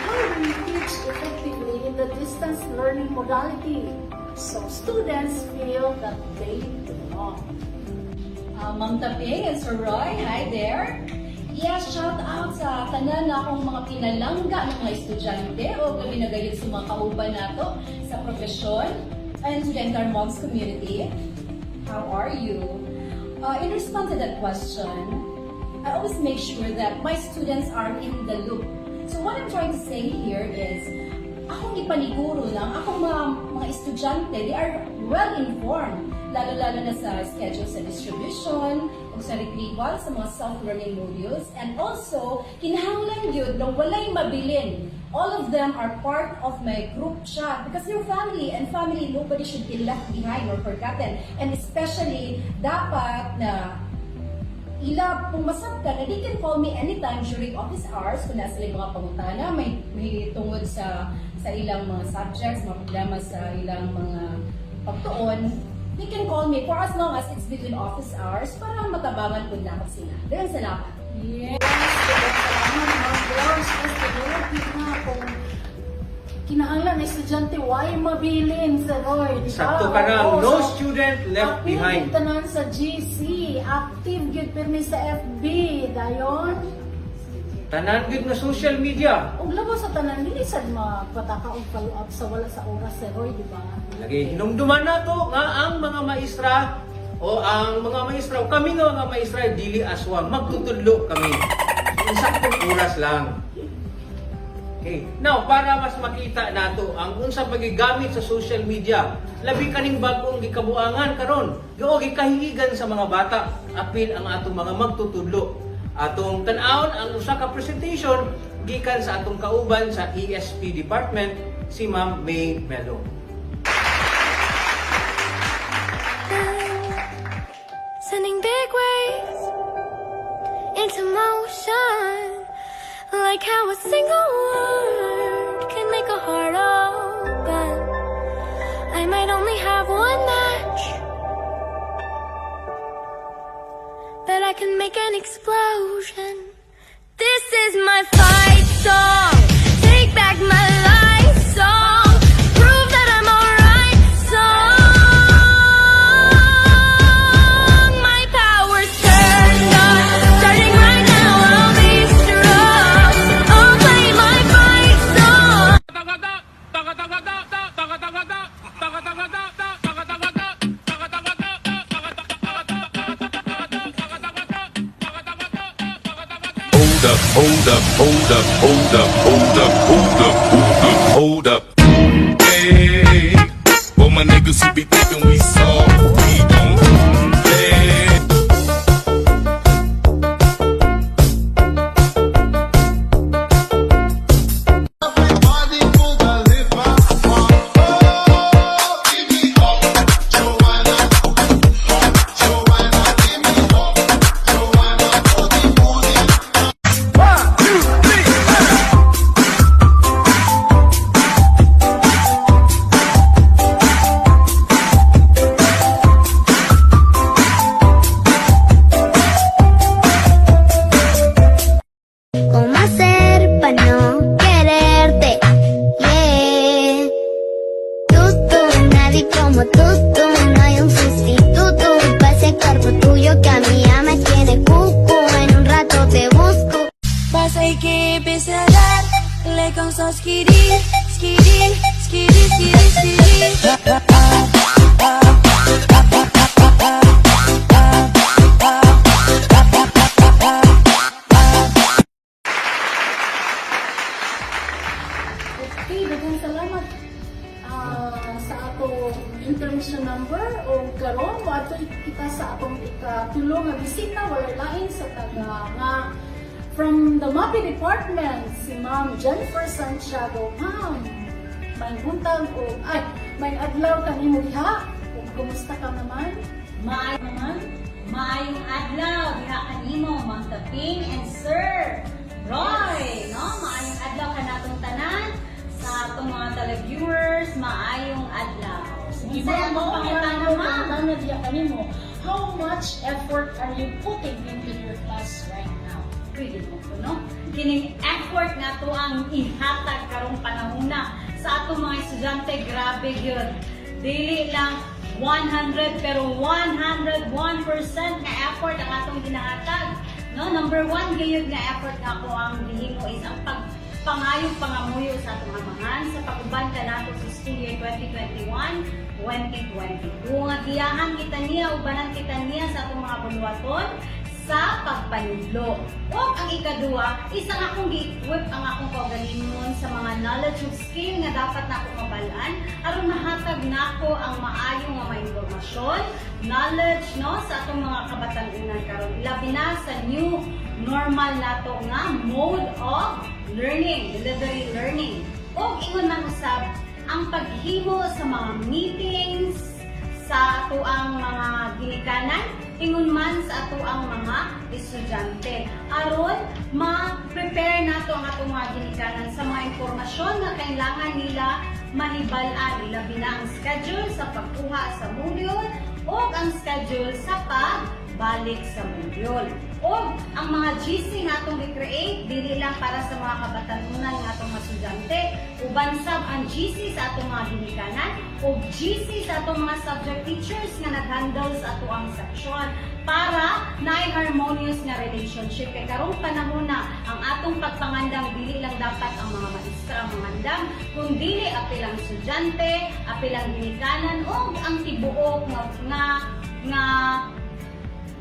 How do we teach effectively in the distance learning modality so students feel that they belong? Ma'am Taping and Sir Roy, hi there. Yeah, shout out sa tanan na akong mga pinalangga ng mga estudyante o gabi na gayon sa mga kauban nato sa profesyon and to the entire Mogchs community. How are you? In response to that question, I always make sure that my students are in the loop. So what I'm trying to say here is, akong ipaniguro lang, akong mga estudyante, they are well informed, lalo-lalo na sa schedule sa distribution, o sa retrieval, sa mga self-learning modules, and also, kinahanglan yun na walay mabilin. All of them are part of my group chat because your family and family, nobody should be left behind or forgotten. And especially, dapat na ila pumasap ka na they can call me anytime during office hours kung nasa mga pangutana, may tungod sa ilang mga subjects, mga problema sa ilang mga pagtuon. They can call me for as long as it's between office hours para matabangan ko na sila. Dagan salamat. Yes, salamat mga girls. Yes, developing nga kung kinahanglan na estudyante, why mabilin sa Roy? Sakto ka na, no student left behind. Active tanan sa GC, active gyud pirmi sa FB, dayon. Tanan gid na social media. Ug labo sa tanan dili sad magpataka og follow-up sa wala sa oras sa Roy, di ba? Lagi hinumduman nato nga ang mga maestra o ang mga maestra o kami nga mga maestra dili aswang magtutudlo kami. Saktong oras lang. Okay. Now, para mas makita nato ang unsa pagigamit sa social media, labi kaning bag-ong gikabuangan karon, gao gikahigigan sa mga bata, apil ang atong mga magtutudlo. Atong tan-awon ang usa ka presentation gikan sa atong kauban sa ESP department, si Ma'am May Melo. Sending big waves into motion, like how a single word can make a heart open. I might only have one match, but I can make an explosion. This is my fight song. Take back my life song. Prove that I'm alright song. My power's turned on. Starting right now, I'll be strong. I'll play my fight song. hold up. Hey, for my niggas who be thinking we soft, we don't play. ¿Cómo hacer para no quererte? Yeah. Nadie como tú, no hay un sustituto para ese cuerpo tuyo que a mí ya me tiene cucu. En un rato te busco. But I keep it sad, like I'm so skitty, skitty, skitty, skitty, skitty. Okay, daghang salamat sa atong intermission number o karon ato kita sa atong ikatulo nga bisita wala lain sa taga nga from the MAPI department si Ma'am Jennifer Santiago. Ma'am, may buntag o may adlaw kanimo diha. Kumusta ka naman? Maayong adlaw diha kanimo Ma'am Taping and Sir Roy, no? Maayong adlaw kanatong tanan sa atong mga televiewers, maayong adlaw. Sige ba mo pangitana ma'am diha kanimo? How much effort are you putting into your class right now? Pwede mo ko, no? Kining effort na to ang ihatag karong panahona sa atong mga estudyante, grabe yun. Dili lang 100 pero 101% na effort ang atong ginahatag. No, number 1 gayud nga effort nga ako ang gihimo is ang pangayong pangamuyo sa atong amahan sa pag-uban kanato sa school year 2021-2022. Nga giyahan kita niya ubanan kita niya sa atong mga buluhaton sa pagpanudlo. O ang ikaduha, isang akong gi-equip ang akong kaugalingon sa mga knowledge ug skill nga dapat na akong mabalaan aron mahatag nako ang maayo nga mga impormasyon, knowledge no sa atong mga kabatan-unan karon. Labi na sa new normal nato nga mode of learning, delivery learning. O ingon man usab ang paghimo sa mga meetings sa ato ang mga ginikanan ingon man sa ato ang mga estudyante aron ma-prepare nato ang atong mga ginikanan sa mga impormasyon na kailangan nila mahibal-an. Labi na ang schedule sa pagkuha sa module o ang schedule sa pagbalik sa module. O ang mga GC nga atong i-create dili lang para sa mga kabatanunan nga atong mga estudyante, uban sab ang GC sa atong mga ginikanan o GC sa atong mga subject teachers nga nag-handle sa ato ang section para naay harmonious nga relationship. Kay karong panahon na ang atong pagpangandam dili lang dapat ang mga maestra ang mangandam, kundi apilang estudyante, apilang ginikanan o ang tibuok nga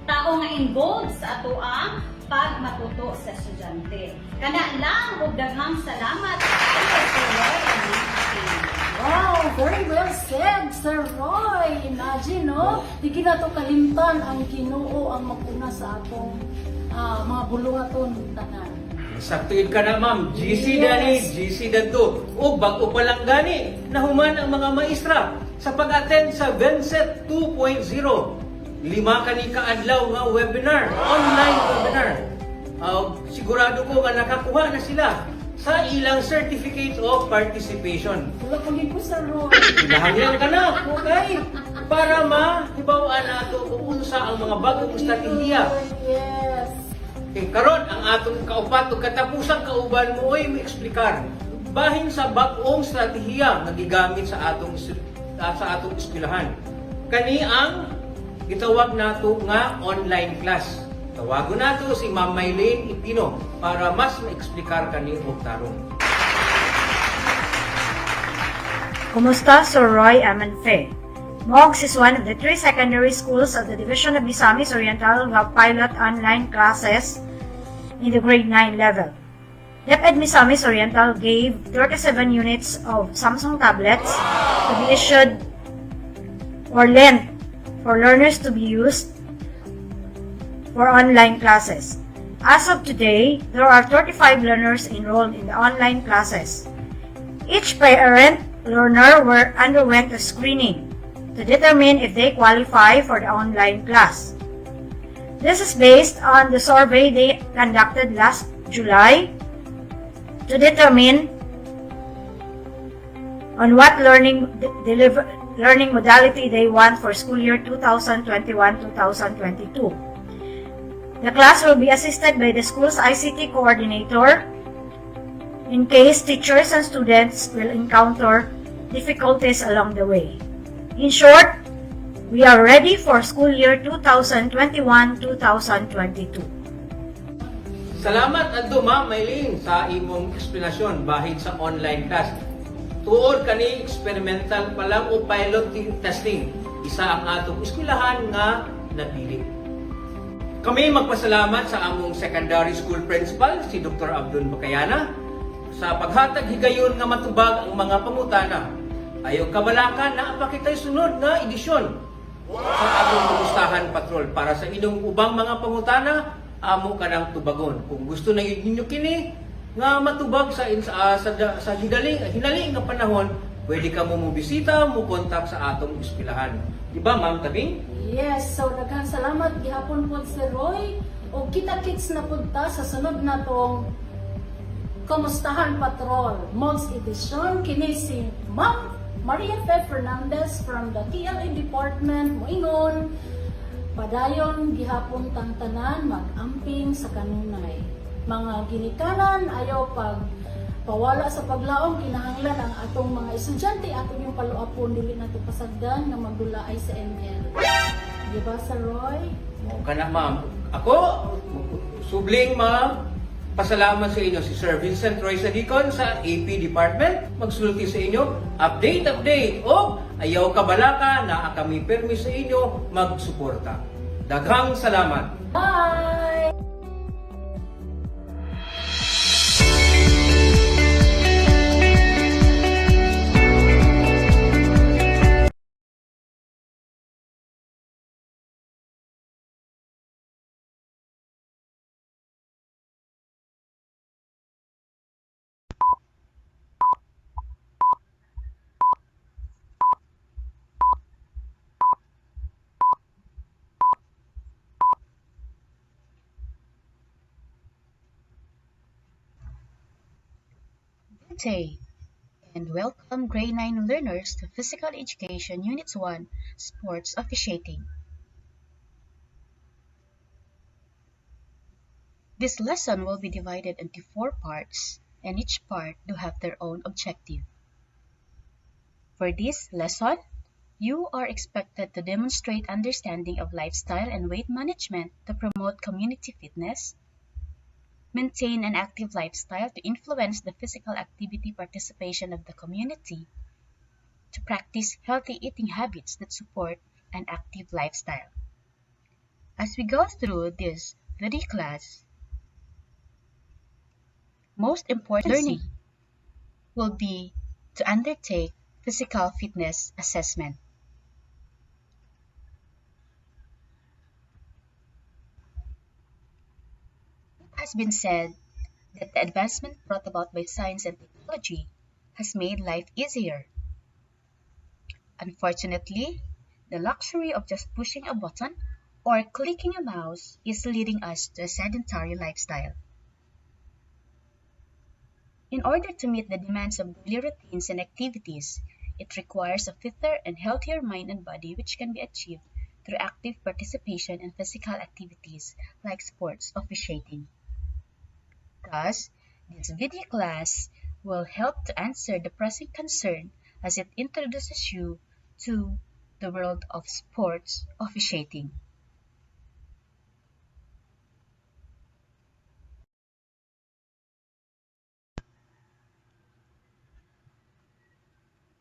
tao nga involved sa ato ang pagmatuto sa estudyante. Kana lang ug daghang salamat kay Sir Roy. Wow, very well said, Sir Roy. Imagine, no? Di na to kalimtan ang Ginoo ang maguna sa atong mga buluhaton tanan. Saktuin ka na ma'am, GC dani, GC dadto. O bago pa lang gani, nahuman ang mga maestra sa pag-attend sa VENCET 2.0. 5 kani kaadlaw nga webinar, online webinar. Sigurado ko nga nakakuha na sila sa ilang certificate of participation. Wala ko gid ko Sir Roy. Pinahangyan ka na, okay? Para mahibawaan nato kung unsa ang mga bagong estratehiya. Yes. Karon ang atong kaupat ug katapusang kauban mo ay maeksplikar bahin sa bag-ong estratehiya nga gigamit sa atong eskwelahan. Kani ang gitawag nato nga online class. Tawagon nato si Ma'am Maylene Ipino para mas maeksplikar kani og tarong. Kumusta, Sir Roy Amanfe? Mogchs is one of the 3 secondary schools of the Division of Misamis Oriental who have pilot online classes in the grade 9 level. DepEd Misamis Oriental gave 37 units of Samsung tablets to be issued or lent for learners to be used for online classes. As of today, there are 35 learners enrolled in the online classes. Each parent learner underwent a screening to determine if they qualify for the online class. This is based on the survey they conducted last July to determine on what learning modality they want for school year 2021-2022. The class will be assisted by the school's ICT coordinator in case teachers and students will encounter difficulties along the way. In short, we are ready for school year 2021-2022. Salamat adto Ma'am Maylin sa imong eksplanasyon bahid sa online class. Tuod kani experimental pa lang o pilot testing. Isa ang atong eskwelahan nga napili. Kami magpasalamat sa among secondary school principal, si Dr. Abdul Bakayana, sa paghatag higayon nga matubag ang mga pangutana. Ayaw kabalakan na pakitay sunod na edisyon sa atong Kumustahan Patrol para sa inyong ubang mga pangutana, amo ka ng tubagon. Kung gusto na ninyo kini nga matubag sa hinaling nga panahon, pwede ka mo bisita, mo kontak sa atong eskwelahan. Di ba, Ma'am Tabing? Yes, so daghang salamat gihapon po si Roy o kita-kits na punta sa sunod na tong Kumustahan Patrol Mogchs Edition. Kini si Ma'am Maria Fe Fernandez from the TLA Department, Moingon. Padayon gihapon tantanan mag-amping sa kanunay. Mga ginikanan ayaw pawala sa paglaom, kinahanglan ang atong mga estudyante atong yung paluapon dili nato pasagdan nga magdulaay sa ML. Di ba, Sir Roy? O kana, Ma'am. Ako, subling pasalamat sa inyo si Sir Vincent Roy Sadicon sa AP Department. Magsulti sa inyo, update, o ayaw kabalaka na kami permi sa inyo magsuporta. Daghang salamat. Bye! Good day, and welcome grade 9 learners to Physical Education Unit 1, Sports Officiating. This lesson will be divided into 4 parts, and each part do have their own objective. For this lesson, you are expected to demonstrate understanding of lifestyle and weight management to promote community fitness, maintain an active lifestyle to influence the physical activity participation of the community, to practice healthy eating habits that support an active lifestyle. As we go through this video class, most important learning will be to undertake physical fitness assessment. It has been said that the advancement brought about by science and technology has made life easier. Unfortunately, the luxury of just pushing a button or clicking a mouse is leading us to a sedentary lifestyle. In order to meet the demands of daily routines and activities, it requires a fitter and healthier mind and body, which can be achieved through active participation in physical activities like sports officiating. Thus, this video class will help to answer the pressing concern as it introduces you to the world of sports officiating.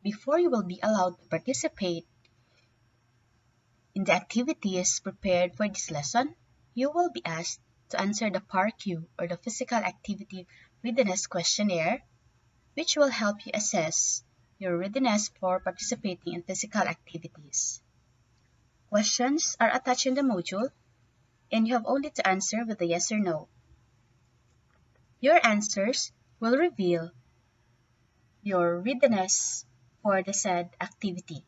Before you will be allowed to participate in the activities prepared for this lesson, you will be asked to answer the PARQ or the Physical Activity Readiness Questionnaire, which will help you assess your readiness for participating in physical activities. Questions are attached in the module, and you have only to answer with a yes or no. Your answers will reveal your readiness for the said activity.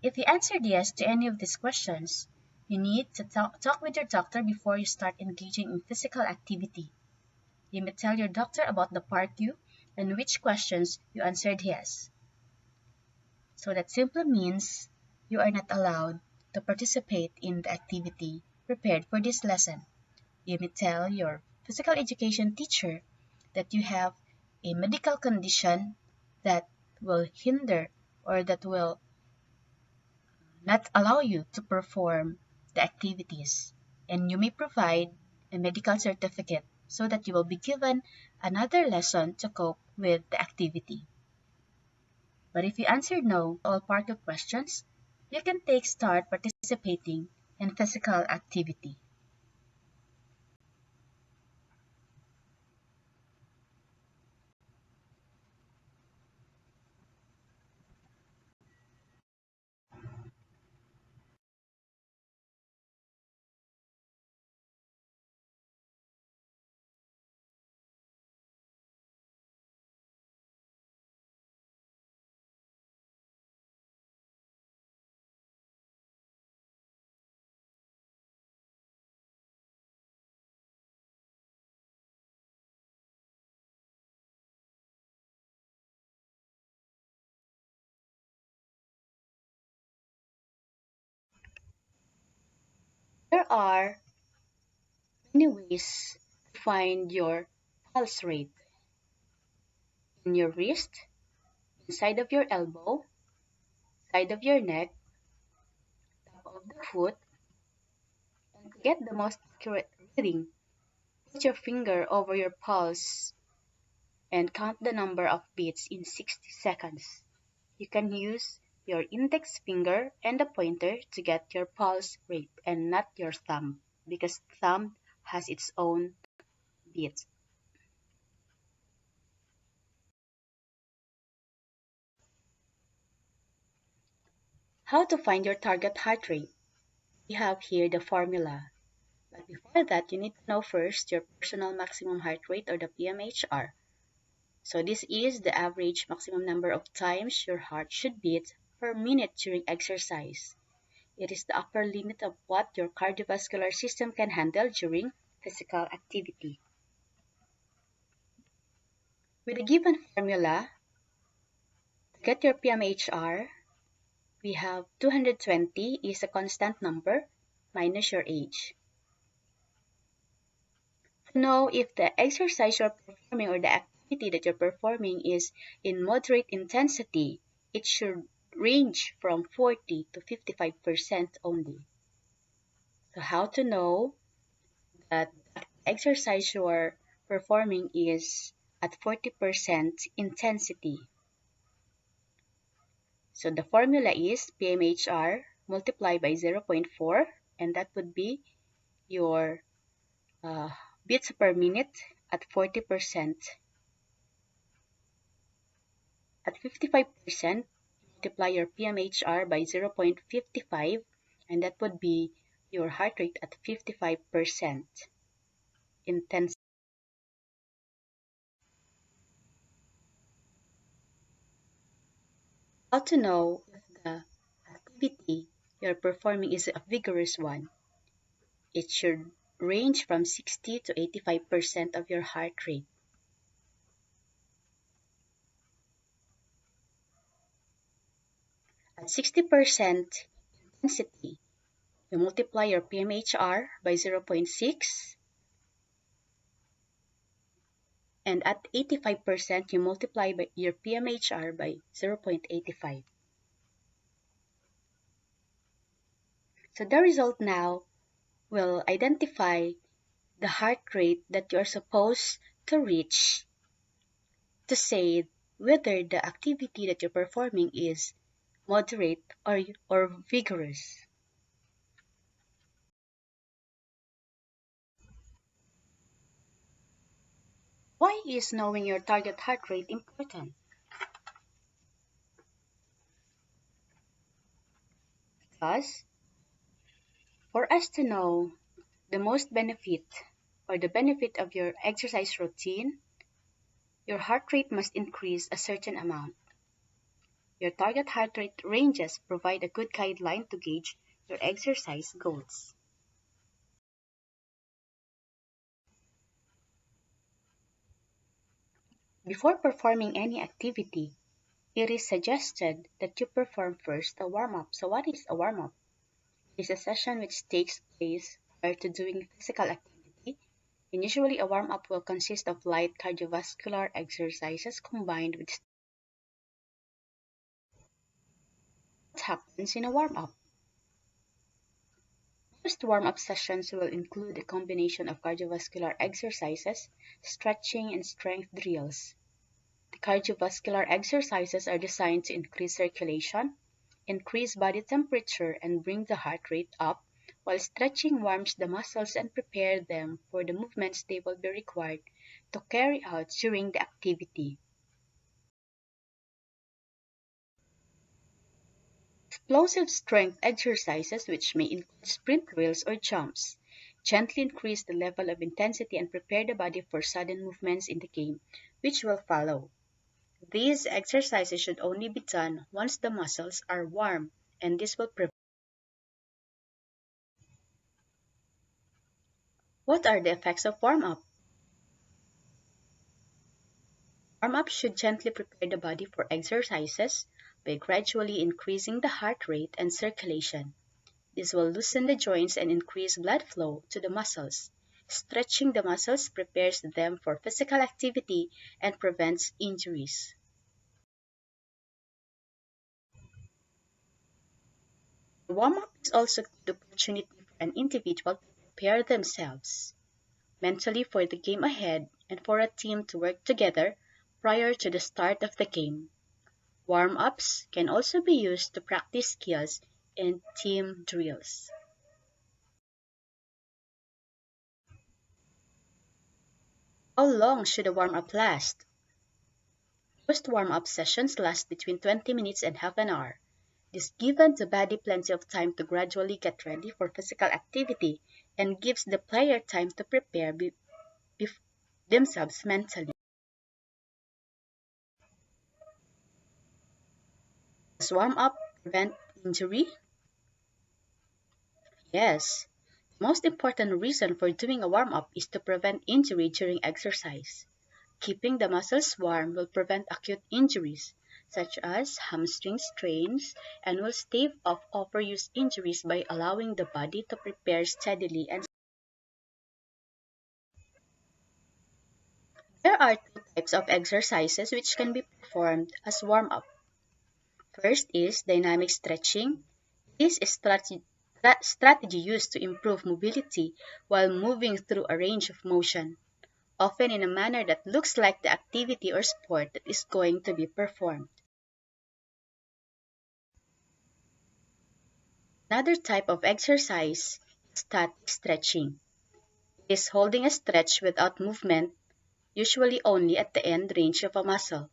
If you answered yes to any of these questions, you need to talk with your doctor before you start engaging in physical activity. You may tell your doctor about the PARQ and which questions you answered yes. So that simply means you are not allowed to participate in the activity prepared for this lesson. You may tell your physical education teacher that you have a medical condition that will hinder or that will not allow you to perform the activities, and you may provide a medical certificate so that you will be given another lesson to cope with the activity. But if you answered no to all part of questions, you can start participating in physical activity. There are many ways to find your pulse rate. In your wrist, inside of your elbow, side of your neck, top of the foot, and to get the most accurate reading, put your finger over your pulse and count the number of beats in 60 seconds. You can use your index finger and the pointer to get your pulse rate and not your thumb, because thumb has its own beats. How to find your target heart rate? We have here the formula. But before that, you need to know first your personal maximum heart rate or the PMHR. So this is the average maximum number of times your heart should beat per minute during exercise. It is the upper limit of what your cardiovascular system can handle during physical activity. With a given formula, to get your PMHR, we have 220 is a constant number minus your age. To know if the exercise you're performing or the activity that you're performing is in moderate intensity, it should range from 40 to 55% only. So how to know that the exercise you're performing is at 40% intensity? So the formula is PMHR multiplied by 0.4, and that would be your beats per minute at 40%. At 55%, multiply your PMHR by 0.55, and that would be your heart rate at 55% intensity. How to know if the activity you're performing is a vigorous one? It should range from 60 to 85% of your heart rate. At 60% intensity, you multiply your PMHR by 0.6, and at 85%, you multiply by your PMHR by 0.85. So the result now will identify the heart rate that you are supposed to reach to say whether the activity that you're performing is moderate or vigorous. Why is knowing your target heart rate important? Because for us to know the most benefit or the benefit of your exercise routine, your heart rate must increase a certain amount. Your target heart rate ranges provide a good guideline to gauge your exercise goals. Before performing any activity, it is suggested that you perform first a warm-up. So what is a warm-up? It is a session which takes place prior to doing physical activity, and usually a warm-up will consist of light cardiovascular exercises combined with what happens in a warm-up. Most warm-up sessions will include a combination of cardiovascular exercises, stretching, and strength drills. The cardiovascular exercises are designed to increase circulation, increase body temperature, and bring the heart rate up, while stretching warms the muscles and prepare them for the movements they will be required to carry out during the activity. Explosive strength exercises, which may include sprint drills or jumps, gently increase the level of intensity and prepare the body for sudden movements in the game, which will follow. These exercises should only be done once the muscles are warm, and this will prevent. What are the effects of warm-up? Warm-up should gently prepare the body for exercises by gradually increasing the heart rate and circulation. This will loosen the joints and increase blood flow to the muscles. Stretching the muscles prepares them for physical activity and prevents injuries. The warm-up is also the opportunity for an individual to prepare themselves mentally for the game ahead and for a team to work together prior to the start of the game. Warm-ups can also be used to practice skills in team drills. How long should a warm-up last? Most warm-up sessions last between 20 minutes and half an hour. This gives the body plenty of time to gradually get ready for physical activity and gives the player time to prepare themselves mentally. Does warm-up prevent injury? Yes. The most important reason for doing a warm-up is to prevent injury during exercise. Keeping the muscles warm will prevent acute injuries, such as hamstring strains, and will stave off overuse injuries by allowing the body to prepare steadily and there are two types of exercises which can be performed as warm-up. First is dynamic stretching. This is strategy used to improve mobility while moving through a range of motion, often in a manner that looks like the activity or sport that is going to be performed. Another type of exercise is static stretching. It is holding a stretch without movement, usually only at the end range of a muscle.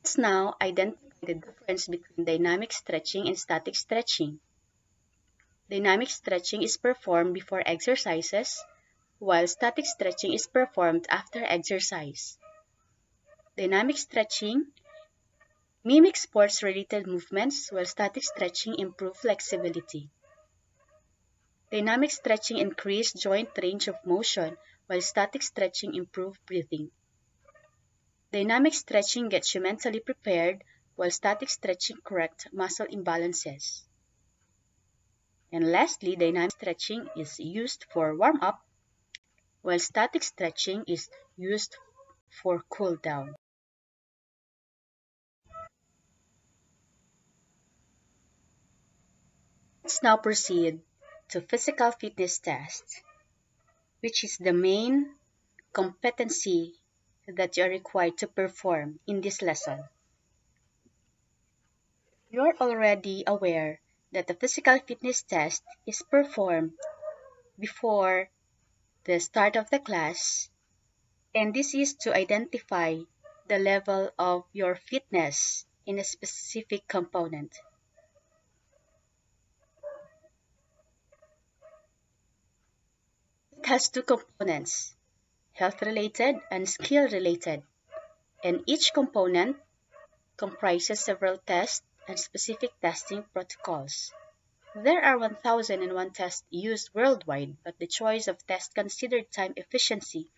Let's now identify the difference between dynamic stretching and static stretching. Dynamic stretching is performed before exercises, while static stretching is performed after exercise. Dynamic stretching mimics sports-related movements, while static stretching improves flexibility. Dynamic stretching increases joint range of motion, while static stretching improves breathing. Dynamic stretching gets you mentally prepared, while static stretching corrects muscle imbalances. And lastly, dynamic stretching is used for warm-up, while static stretching is used for cool-down. Let's now proceed to physical fitness test, which is the main competency that you are required to perform in this lesson. You are already aware that the physical fitness test is performed before the start of the class, and this is to identify the level of your fitness in a specific component. It has two components, health-related and skill-related, and each component comprises several tests and specific testing protocols. There are 1,001 tests used worldwide, but the choice of tests considered time efficiency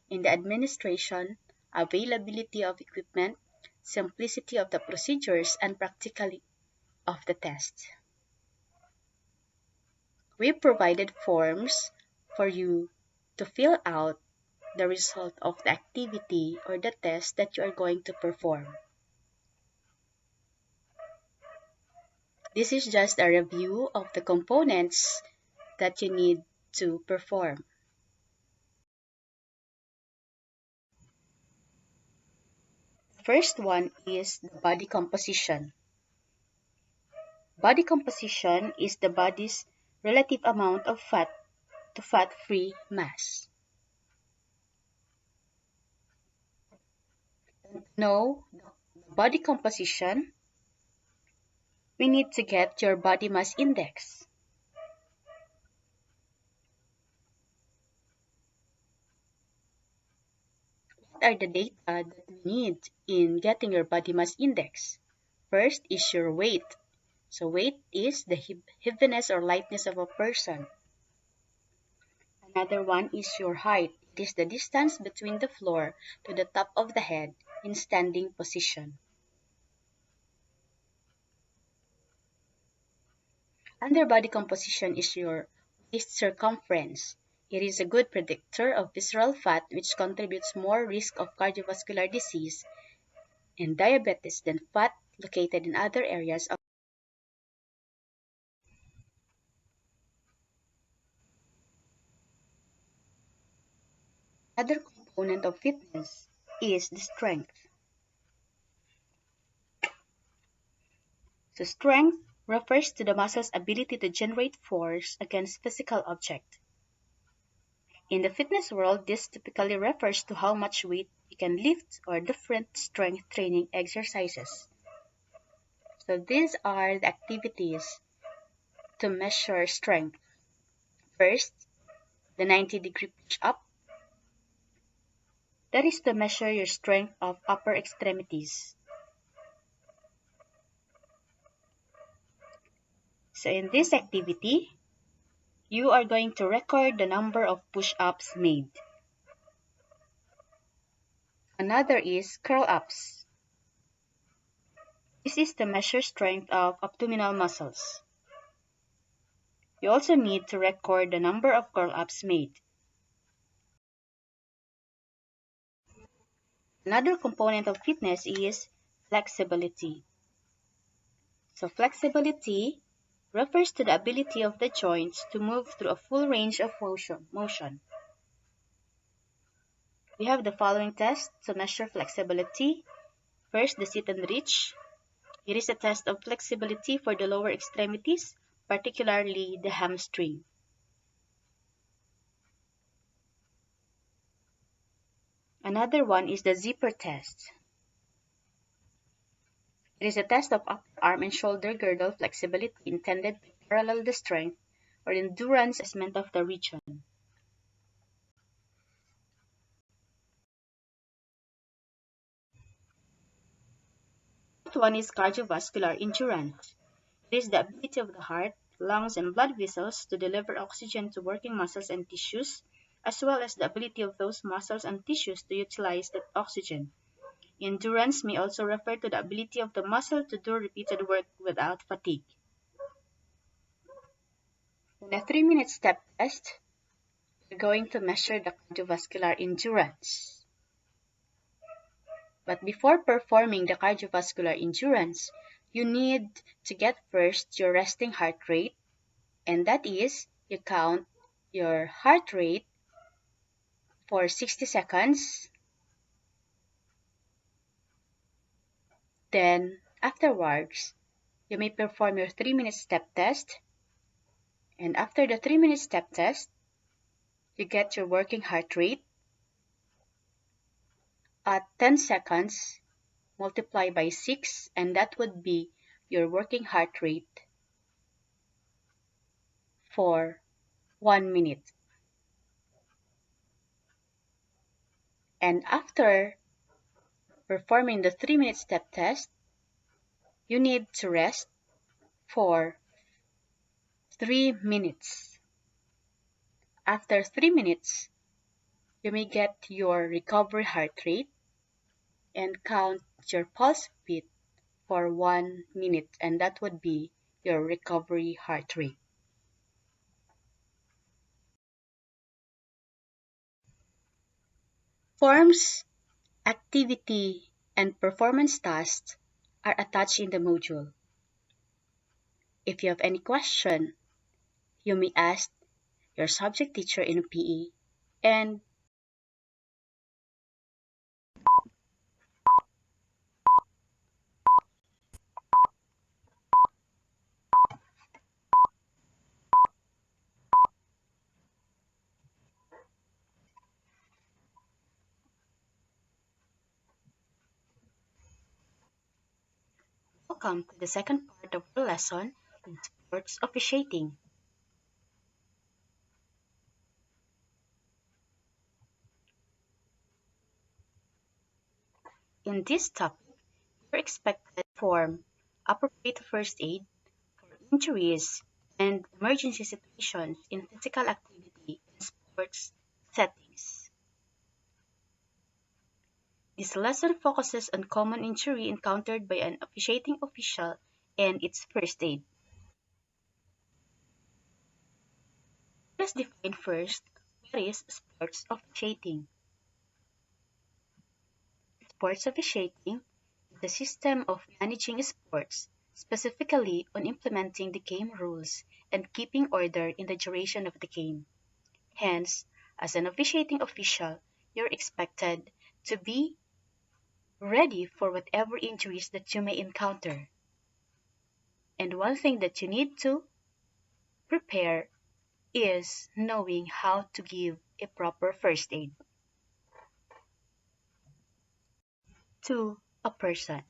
in the administration, availability of equipment, simplicity of the procedures, and practicality of the test. We provided forms for you to fill out the result of the activity or the test that you are going to perform. This is just a review of the components that you need to perform. The first one is the body composition. Body composition is the body's relative amount of fat to fat-free mass. To know the body composition, we need to get your body mass index. What are the data that we need in getting your body mass index? First is your weight. So weight is the heaviness or lightness of a person. Another one is your height. It is the distance between the floor to the top of the head in standing position. Under body composition is your waist circumference. It is a good predictor of visceral fat, which contributes more risk of cardiovascular disease and diabetes than fat located in other areas of Another component of fitness is the strength. So strength refers to the muscle's ability to generate force against physical object. In the fitness world, this typically refers to how much weight you can lift or different strength training exercises. So these are the activities to measure strength. First, the 90-degree push-up. That is to measure your strength of upper extremities. So in this activity, you are going to record the number of push-ups made. Another is curl-ups. This is to measure strength of abdominal muscles. You also need to record the number of curl-ups made. Another component of fitness is flexibility. So flexibility refers to the ability of the joints to move through a full range of motion. We have the following tests to measure flexibility. First, the sit and reach. It is a test of flexibility for the lower extremities, particularly the hamstring. Another one is the zipper test. It is a test of upper arm and shoulder girdle flexibility intended to parallel the strength or endurance assessment of the region. The fourth one is cardiovascular endurance. It is the ability of the heart, lungs, and blood vessels to deliver oxygen to working muscles and tissues, as well as the ability of those muscles and tissues to utilize that oxygen. Endurance may also refer to the ability of the muscle to do repeated work without fatigue. In a 3-minute step test, we're going to measure the cardiovascular endurance. But before performing the cardiovascular endurance, you need to get first your resting heart rate, and that is, you count your heart rate for 60 seconds. Then, afterwards, you may perform your 3-minute step test. And after the 3-minute step test, you get your working heart rate at 10 seconds multiply by 6, and that would be your working heart rate for 1 minute. And after performing the 3-minute step test, you need to rest for 3 minutes. After 3 minutes, you may get your recovery heart rate and count your pulse beat for 1 minute, and that would be your recovery heart rate. Forms, activity, and performance tasks are attached in the module. If you have any question, you may ask your subject teacher in PE, and welcome to the second part of the lesson on sports officiating. In this topic, you're expected to perform appropriate first aid for injuries and emergency situations in physical activity in sports settings. This lesson focuses on common injury encountered by an officiating official and its first aid. Let's define first what is sports officiating. Sports officiating is the system of managing sports, specifically on implementing the game rules and keeping order in the duration of the game. Hence, as an officiating official, you're expected to be ready for whatever injuries that you may encounter. And one thing that you need to prepare is knowing how to give a proper first aid to a person.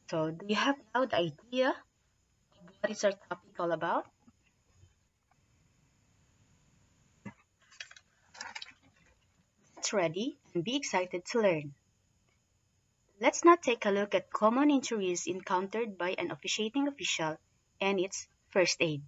So, do you have now the idea of what is our topic all about? Get ready and be excited to learn. Let's now take a look at common injuries encountered by an officiating official and its first aid.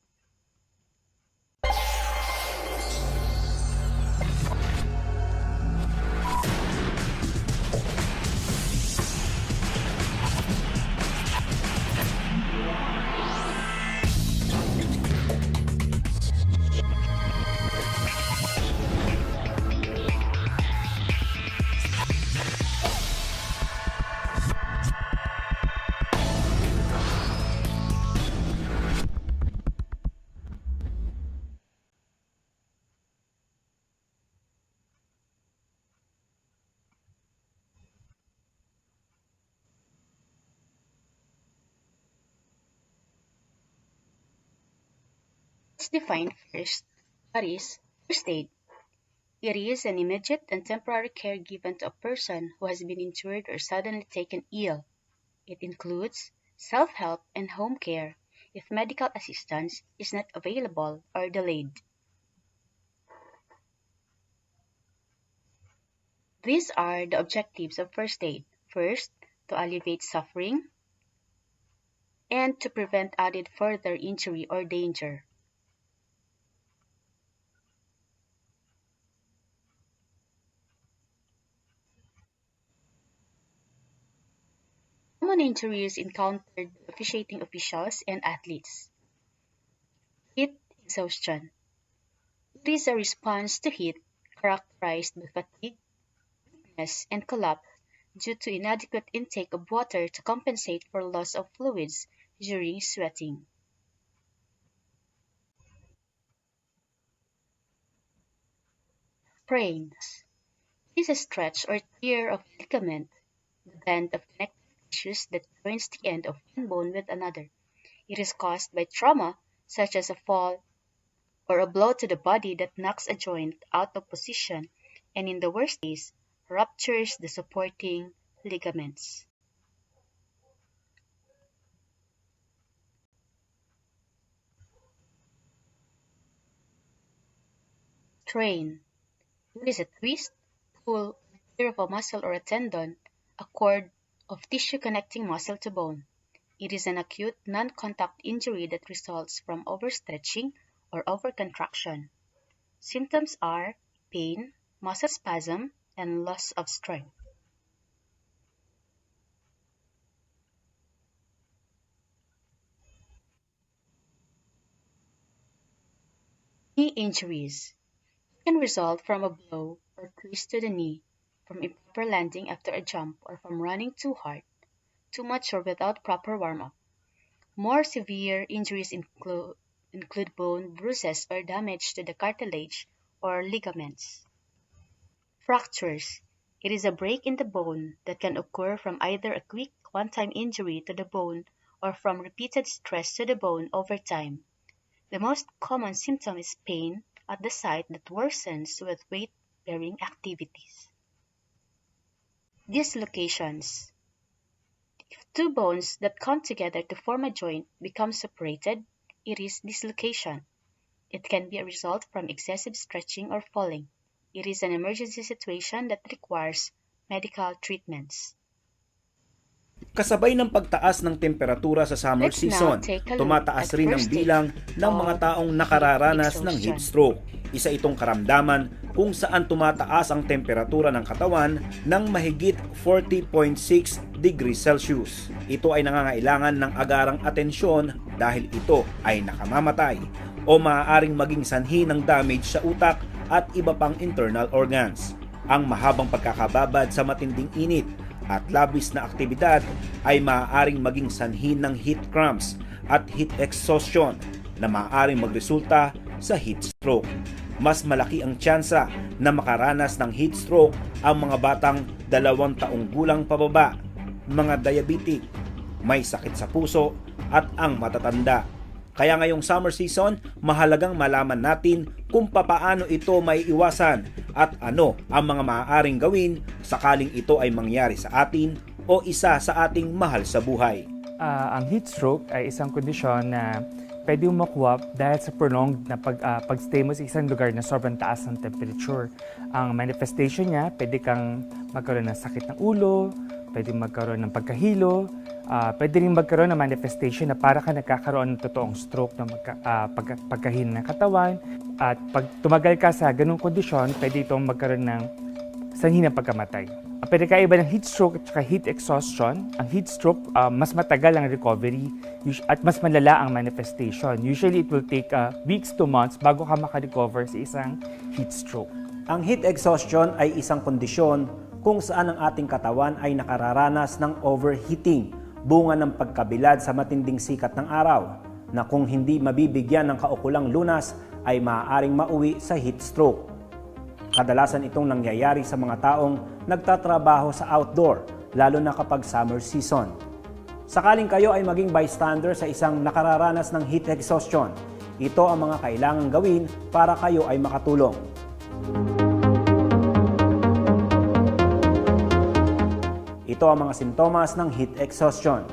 Let's define first what is first aid. It is an immediate and temporary care given to a person who has been injured or suddenly taken ill. It includes self-help and home care if medical assistance is not available or delayed. These are the objectives of first aid. First, to alleviate suffering and to prevent added further injury or danger. Common injuries encountered by officiating officials and athletes. Heat exhaustion. It is a response to heat characterized by fatigue, weakness, and collapse due to inadequate intake of water to compensate for loss of fluids during sweating. Sprains. It is a stretch or tear of ligament, the band of connective tissues that joins the end of one bone with another. It is caused by trauma, such as a fall or a blow to the body that knocks a joint out of position and, in the worst case, ruptures the supporting ligaments. Strain. It is a twist, pull, or tear of a muscle or a tendon, a cord of tissue connecting muscle to bone. It is an acute, non-contact injury that results from overstretching or overcontraction. Symptoms are pain, muscle spasm, and loss of strength. Knee injuries can result from a blow or twist to the knee, from improper landing after a jump, or from running too hard, too much, or without proper warm-up. More severe injuries include bone bruises or damage to the cartilage or ligaments. Fractures. It is a break in the bone that can occur from either a quick one-time injury to the bone or from repeated stress to the bone over time. The most common symptom is pain at the site that worsens with weight-bearing activities. Dislocations. If two bones that come together to form a joint become separated, it is dislocation. It can be a result from excessive stretching or falling. It is an emergency situation that requires medical treatments. Kasabay ng pagtaas ng temperatura sa summer Let's season, now take a look tumataas at rin ang first bilang stage ng mga of taong nakararanas heat ng heat exhaustion. stroke. Isa itong karamdaman kung saan tumataas ang temperatura ng katawan ng mahigit 40.6 degrees Celsius. Ito ay nangangailangan ng agarang atensyon dahil ito ay nakamamatay o maaaring maging sanhi ng damage sa utak at iba pang internal organs. Ang mahabang pagkakababad sa matinding init at labis na aktibidad ay maaaring maging sanhi ng heat cramps at heat exhaustion na maaaring magresulta sa heat stroke. Mas malaki ang tsansa na makaranas ng heat stroke ang mga batang 2 taong gulang pababa, mga diabetic, may sakit sa puso at ang matatanda. Kaya ngayong summer season, mahalagang malaman natin kung papaano ito may iwasan at ano ang mga maaaring gawin sakaling ito ay mangyari sa atin o isa sa ating mahal sa buhay. Ang heat stroke ay isang kondisyon na pwede makuha dahil sa prolonged na pag-stay mo sa isang lugar na sobrang taas ng temperature. Ang manifestation niya, pwede kang magkaroon ng sakit ng ulo, pwede magkaroon ng pagkahilo, pwede rin magkaroon ng manifestation na para ka nagkakaroon ng totoong stroke ng pagkahina ng katawan. At pag tumagal ka sa ganung kondisyon, pwede itong magkaroon ng sanhi ng pagkamatay. Pwede kaiba ng heat stroke at heat exhaustion. Ang heat stroke, mas matagal ang recovery at mas malala ang manifestation. Usually, it will take weeks to months bago ka makarecover sa isang heat stroke. Ang heat exhaustion ay isang kondisyon kung saan ang ating katawan ay nakararanas ng overheating, bunga ng pagkabilad sa matinding sikat ng araw, na kung hindi mabibigyan ng kaukulang lunas ay maaaring mauwi sa heat stroke. Kadalasan itong nangyayari sa mga taong nagtatrabaho sa outdoor, lalo na kapag summer season. Sakaling kayo ay maging bystander sa isang nakararanas ng heat exhaustion, ito ang mga kailangang gawin para kayo ay makatulong. Ito ang mga sintomas ng heat exhaustion: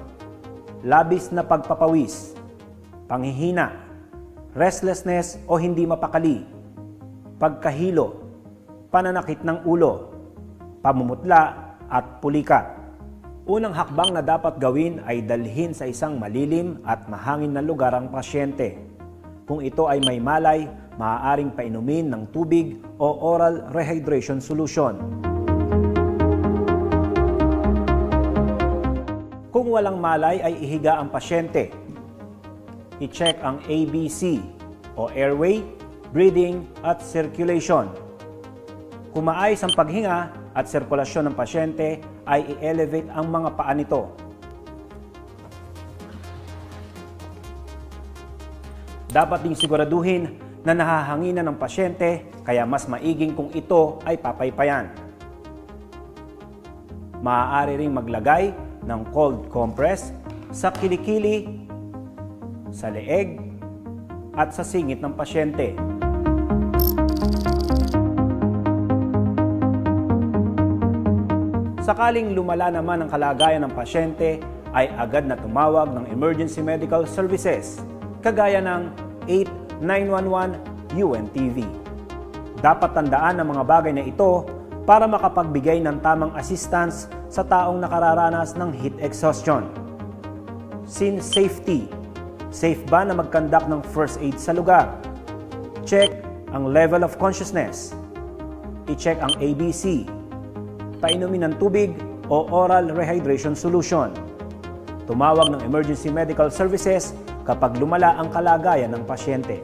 labis na pagpapawis, panghihina, restlessness o hindi mapakali, pagkahilo, pananakit ng ulo, pamumutla at pulikat. Unang hakbang na dapat gawin ay dalhin sa isang malilim at mahangin na lugar ang pasyente. Kung ito ay may malay, maaaring painumin ng tubig o oral rehydration solution. Kung walang malay ay ihiga ang pasyente. I-check ang ABC o airway, breathing at circulation. Kung maayos ang paghinga at sirkulasyon ng pasyente, ay i-elevate ang mga paa nito. Dapat ding siguraduhin na nahahanginan ng pasyente, kaya mas maiging kung ito ay papaypayan. Maaari ring maglagay ng cold compress sa kilikili, sa leeg, at sa singit ng pasyente. Sakaling lumala naman ang kalagayan ng pasyente, ay agad na tumawag ng emergency medical services, kagaya ng 8911 UNTV. Dapat tandaan ang mga bagay na ito para makapagbigay ng tamang assistance sa taong nakararanas ng heat exhaustion. Scene safety. Safe ba na mag-conduct ng first aid sa lugar? Check ang level of consciousness. I-check ang ABC. Painumin ng tubig o oral rehydration solution. Tumawag ng emergency medical services kapag lumala ang kalagayan ng pasyente.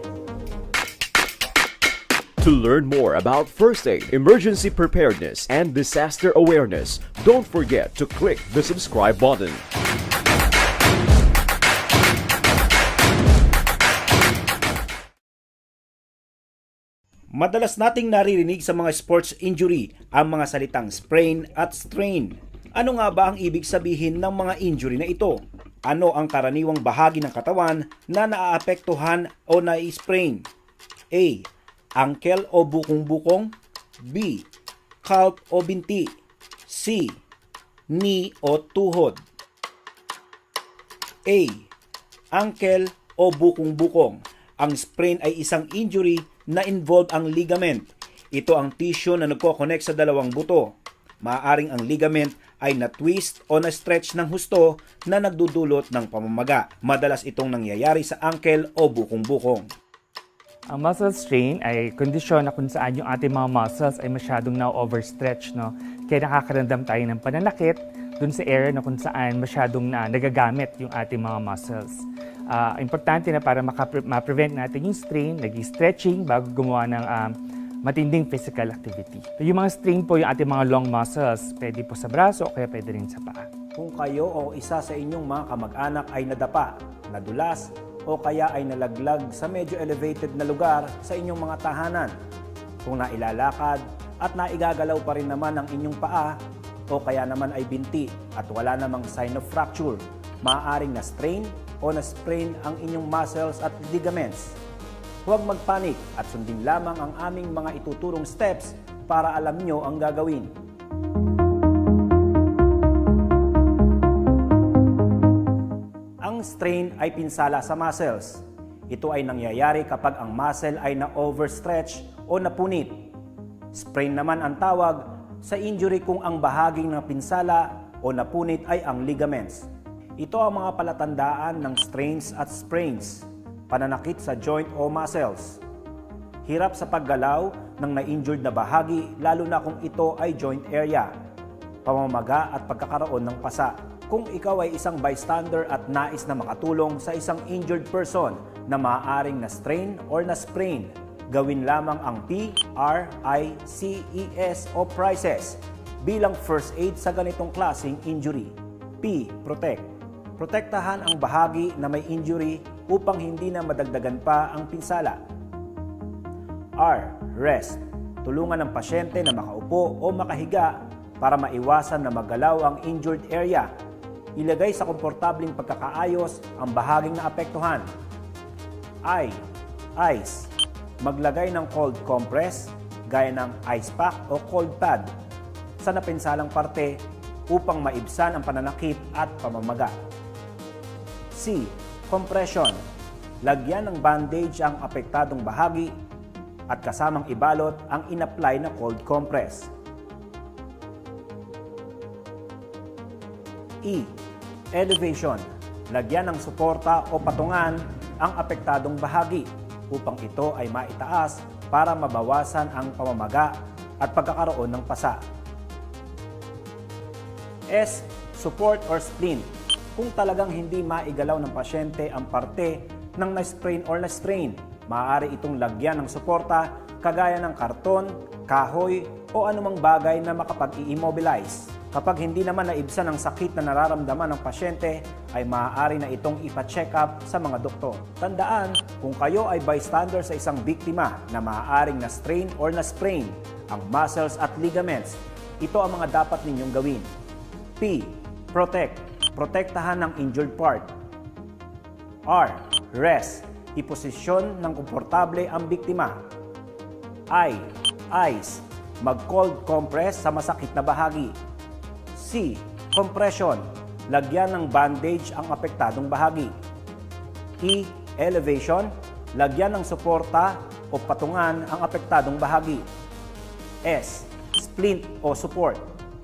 To learn more about first aid, emergency preparedness, and disaster awareness, don't forget to click the subscribe button. Madalas nating naririnig sa mga sports injury ang mga salitang sprain at strain. Ano nga ba ang ibig sabihin ng mga injury na ito? Ano ang karaniwang bahagi ng katawan na naaapektuhan o na-sprain? A. Ankle o bukong-bukong. B. Calf o binti. C. Knee o tuhod. A. Ankle o bukong-bukong. Ang sprain ay isang injury na involve ang ligament. Ito ang tissue na nagko-connect sa dalawang buto. Maaaring ang ligament ay na-twist o na-stretch ng husto na nagdudulot ng pamamaga. Madalas itong nangyayari sa ankle o bukong-bukong. Ang muscle strain ay kondisyon na kung saan yung ating mga muscles ay masyadong na-overstretch. No? Kaya nakakaramdam tayo ng pananakit dun sa area na kung saan masyadong nagagamit yung ating mga muscles. Importante na para ma-prevent natin yung strain, nag-stretching bago gumawa ng matinding physical activity. Yung mga strain po yung ating mga long muscles, pwede po sa braso o kaya pwede rin sa paa. Kung kayo o isa sa inyong mga kamag-anak ay nadapa, nadulas, o kaya ay nalaglag sa medyo elevated na lugar sa inyong mga tahanan, kung nailalakad at naigagalaw pa rin naman ang inyong paa, o kaya naman ay binti at wala namang sign of fracture, maaaring na-strain o na-sprain ang inyong muscles at ligaments. Huwag magpanik at sundin lamang ang aming mga ituturong steps para alam nyo ang gagawin. Ang strain ay pinsala sa muscles. Ito ay nangyayari kapag ang muscle ay na-overstretch o napunit. Sprain naman ang tawag sa injury kung ang bahaging ng pinsala o napunit ay ang ligaments. Ito ang mga palatandaan ng strains at sprains, pananakit sa joint o muscles. Hirap sa paggalaw ng na-injured na bahagi lalo na kung ito ay joint area, pamamaga at pagkakaroon ng pasa. Kung ikaw ay isang bystander at nais na makatulong sa isang injured person na maaaring na-strain or na-sprain, gawin lamang ang PRICES o PRICES bilang first aid sa ganitong klaseng injury. P. Protect. Protektahan ang bahagi na may injury upang hindi na madagdagan pa ang pinsala. R. Rest. Tulungan ang pasyente na makaupo o makahiga para maiwasan na maggalaw ang injured area. Ilagay sa komportabling pagkakaayos ang bahaging naapektuhan. I. Ice. Maglagay ng cold compress gaya ng ice pack o cold pad sa napinsalang parte upang maibsan ang pananakit at pamamaga. C. Compression. Lagyan ng bandage ang apektadong bahagi at kasamang ibalot ang in-apply na cold compress. E. Elevation. Lagyan ng suporta o patungan ang apektadong bahagi upang ito ay maitaas para mabawasan ang pamamaga at pagkakaroon ng pasa. S. Support or splint. Kung talagang hindi maigalaw ng pasyente ang parte ng na-sprain or na-strain, maaari itong lagyan ng suporta kagaya ng karton, kahoy o anumang bagay na makapag-i-immobilize. Kapag hindi naman naibsan ang sakit na nararamdaman ng pasyente, ay maaari na itong ipa-check up sa mga doktor. Tandaan, kung kayo ay bystander sa isang biktima na maaaring na-strain or na-sprain ang muscles at ligaments, ito ang mga dapat ninyong gawin. P. Protect. Protektahan ng injured part. R. Rest. Iposisyon ng komportable ang biktima. I. Ice. Mag-cold compress sa masakit na bahagi. C. Compression. Lagyan ng bandage ang apektadong bahagi. E. Elevation. Lagyan ng suporta o patungan ang apektadong bahagi. S. Splint o support.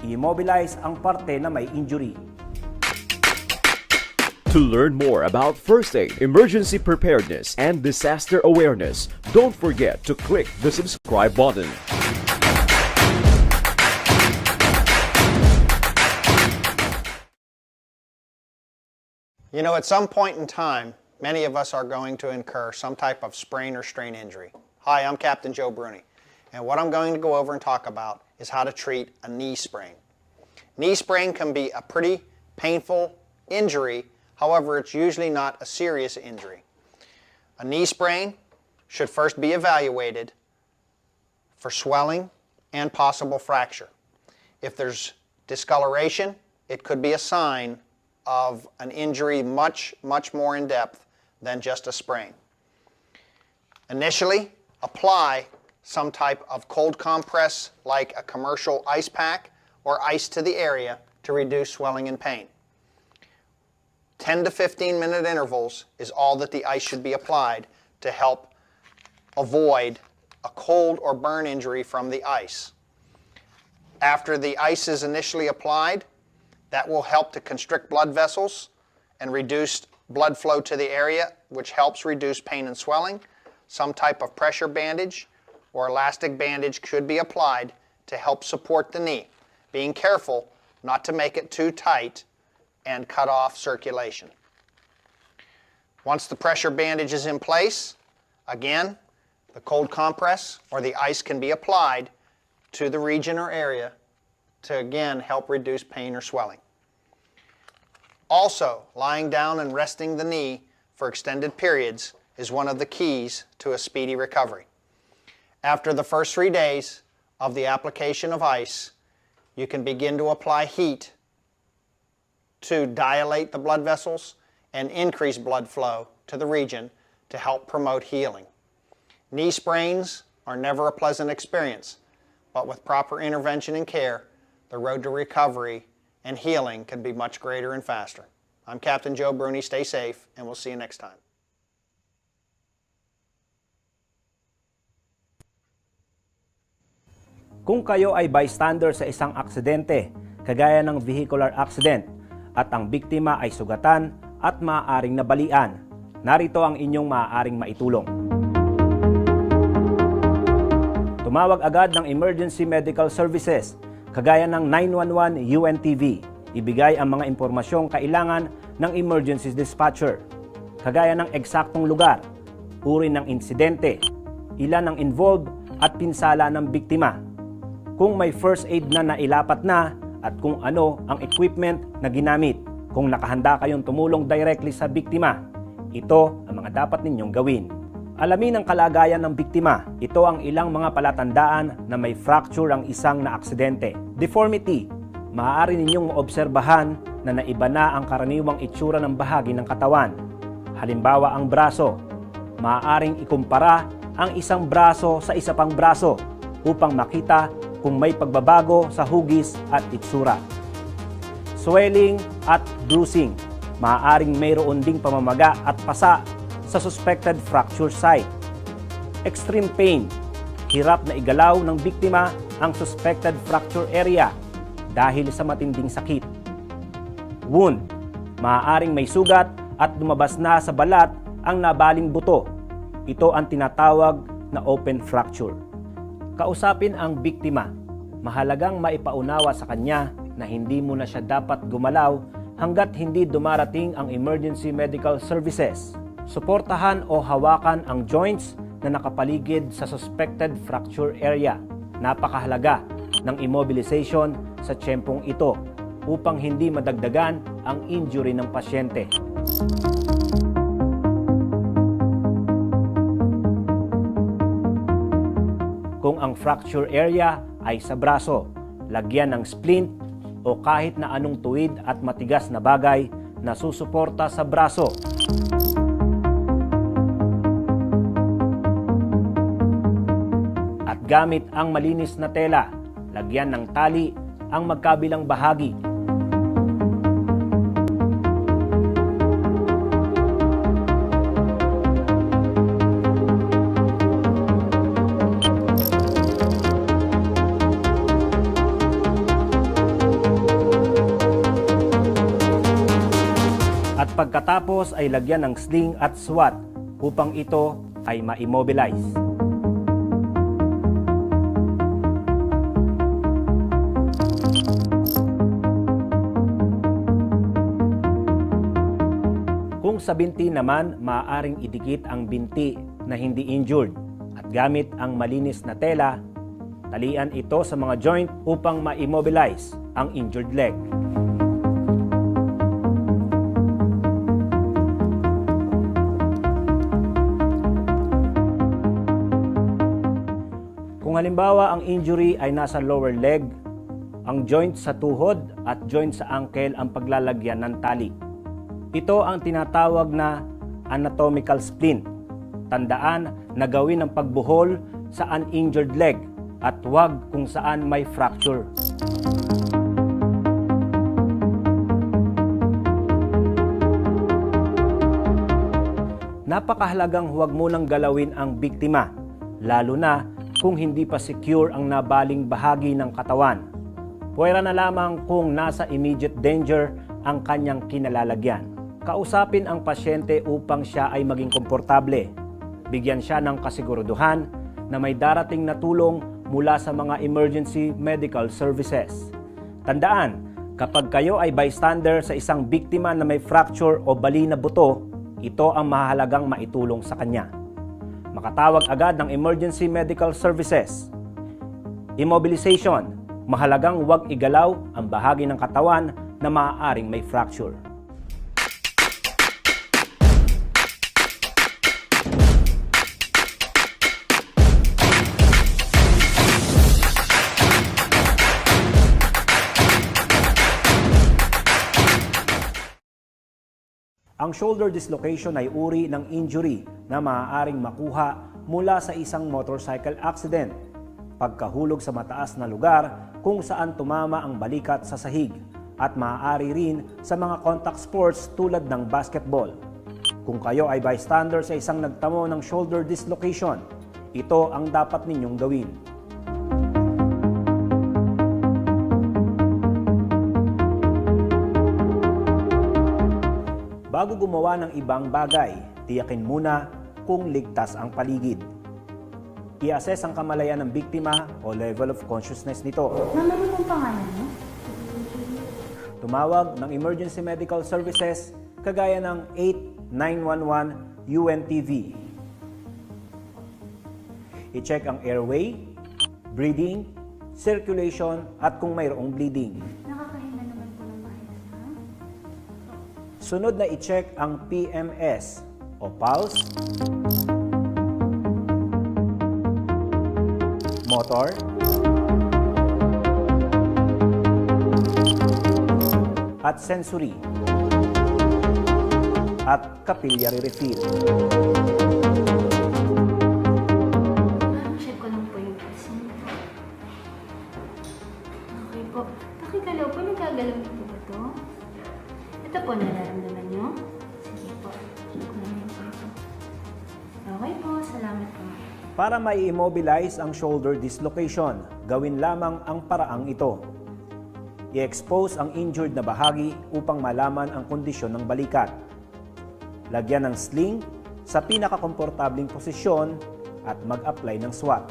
I-immobilize ang parte na may injury. To learn more about first aid, emergency preparedness, and disaster awareness, don't forget to click the subscribe button. You know, at some point in time, many of us are going to incur some type of sprain or strain injury. Hi, I'm Captain Joe Bruni, and what I'm going to go over and talk about is how to treat a knee sprain. Knee sprain can be a pretty painful injury. However, it's usually not a serious injury. A knee sprain should first be evaluated for swelling and possible fracture. If there's discoloration, it could be a sign of an injury much more in depth than just a sprain. Initially, apply some type of cold compress like a commercial ice pack or ice to the area to reduce swelling and pain. 10 to 15 minute intervals is all that the ice should be applied to help avoid a cold or burn injury from the ice. After the ice is initially applied, that will help to constrict blood vessels and reduce blood flow to the area, which helps reduce pain and swelling. Some type of pressure bandage or elastic bandage could be applied to help support the knee, being careful not to make it too tight and cut off circulation. Once the pressure bandage is in place, again, the cold compress or the ice can be applied to the region or area to again help reduce pain or swelling. Also, lying down and resting the knee for extended periods is one of the keys to a speedy recovery. After the first 3 days of the application of ice, you can begin to apply heat to dilate the blood vessels and increase blood flow to the region to help promote healing. Knee sprains are never a pleasant experience, but with proper intervention and care, the road to recovery and healing can be much greater and faster. I'm Captain Joe Bruni. Stay safe, and we'll see you next time. Kung kayo ay bystander sa isang aksidente, kagaya ng vehicular accident, at ang biktima ay sugatan at maaaring nabalian, narito ang inyong maaaring maitulong. Tumawag agad ng Emergency Medical Services, kagaya ng 911 UNTV. Ibigay ang mga impormasyong kailangan ng emergency dispatcher, kagaya ng eksaktong lugar, uri ng insidente, ilan ang involved at pinsala ng biktima, kung may first aid na nailapat na at kung ano ang equipment na ginamit. Kung nakahanda kayong tumulong directly sa biktima, ito ang mga dapat ninyong gawin. Alamin ang kalagayan ng biktima. Ito ang ilang mga palatandaan na may fracture ang isang naaksidente. Deformity. Maaari ninyong maobserbahan na naiba na ang karaniwang itsura ng bahagi ng katawan. Halimbawa ang braso. Maaaring ikumpara ang isang braso sa isa pang braso upang makita kung may pagbabago sa hugis at itsura. Swelling at bruising. Maaaring mayroon ding pamamaga at pasa sa suspected fracture site. Extreme pain. Hirap na igalaw ng biktima ang suspected fracture area dahil sa matinding sakit. Wound. Maaaring may sugat at lumabas na sa balat ang nabaling buto. Ito ang tinatawag na open fracture. Kausapin ang biktima. Mahalagang maipaunawa sa kanya na hindi mo na siya dapat gumalaw hanggat hindi dumarating ang emergency medical services. Suportahan o hawakan ang joints na nakapaligid sa suspected fracture area. Napakahalaga ng immobilization sa tiyempong ito upang hindi madagdagan ang injury ng pasyente. Kung ang fracture area ay sa braso, lagyan ng splint o kahit na anong tuwid at matigas na bagay na susuporta sa braso. At gamit ang malinis na tela, lagyan ng tali ang magkabilang bahagi. At pagkatapos ay lagyan ng sling at swat upang ito ay ma-immobilize. Kung sa binti naman, maaaring idikit ang binti na hindi injured at gamit ang malinis na tela, talian ito sa mga joint upang ma-immobilize ang injured leg. Kung halimbawa ang injury ay nasa lower leg, ang joint sa tuhod at joint sa ankle ang paglalagyan ng tali. Ito ang tinatawag na anatomical splint. Tandaan na gawin ang pagbuhol sa uninjured leg at huwag kung saan may fracture. Napakahalagang huwag munang galawin ang biktima, lalo na kung hindi pa secure ang nabaling bahagi ng katawan. Puwera na lamang kung nasa immediate danger ang kanyang kinalalagyan. Kausapin ang pasyente upang siya ay maging komportable. Bigyan siya ng kasiguraduhan na may darating na tulong mula sa mga emergency medical services. Tandaan, kapag kayo ay bystander sa isang biktima na may fracture o bali na buto, ito ang mahalagang maitulong sa kanya. Makatawag agad ng emergency medical services. Immobilization, mahalagang huwag igalaw ang bahagi ng katawan na maaaring may fracture. Ang shoulder dislocation ay uri ng injury na maaaring makuha mula sa isang motorcycle accident, pagkahulog sa mataas na lugar kung saan tumama ang balikat sa sahig, at maaari rin sa mga contact sports tulad ng basketball. Kung kayo ay bystander sa isang nagtamo ng shoulder dislocation, ito ang dapat ninyong gawin. Bago gumawa ng ibang bagay, tiyakin muna kung ligtas ang paligid. I-assess ang kamalayan ng biktima o level of consciousness nito. Mama, ano pong pangalan mo? Tumawag ng emergency medical services kagaya ng 8911 UNTV. I-check ang airway, breathing, circulation at kung mayroong bleeding. Nakakahinga naman po ng maayos, ha? Sunod na i-check ang PMS o pulse, motor, at sensory, at capillary refill. Check ko lang po yung pulse niyo. Okay po. Pakigalaw po, nagkagalaw niyo po ba ito? Ito po, nararamdaman niyo? Sige po. Okay po, salamat po. Para mai-immobilize ang shoulder dislocation, gawin lamang ang paraang ito. I-expose ang injured na bahagi upang malaman ang kondisyon ng balikat. Lagyan ng sling sa pinakakomportabling posisyon at mag-apply ng swat.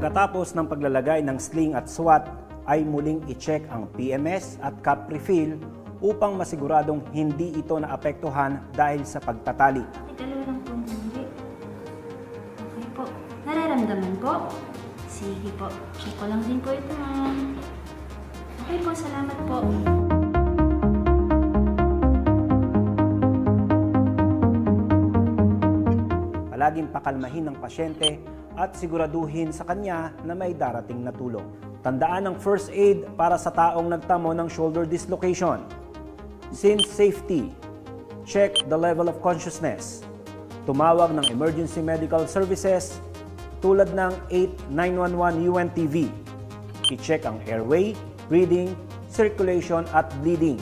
Pagkatapos ng paglalagay ng sling at SWAT, ay muling i-check ang PMS at cap refill upang masiguradong hindi ito naapektuhan dahil sa pagtatali. Dalawa lang po hindi. Okay po. Nararamdaman po? Sige po. Check ko lang din po ito. Okay po, salamat po. Palaging pakalmahin ng pasyente at siguraduhin sa kanya na may darating na tulong. Tandaan ang first aid para sa taong nagtamo ng shoulder dislocation. Since safety, check the level of consciousness. Tumawag ng emergency medical services tulad ng 8911 UNTV. I-check ang airway, breathing, circulation at bleeding.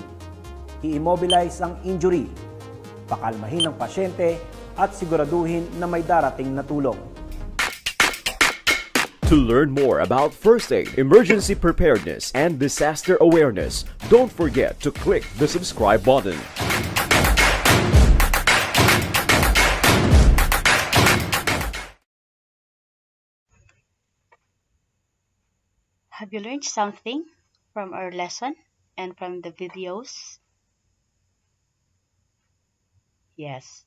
I-immobilize ang injury. Pakalmahin ang pasyente at siguraduhin na may darating na tulong. To learn more about first aid, emergency preparedness, and disaster awareness, don't forget to click the subscribe button. Have you learned something from our lesson and from the videos? Yes,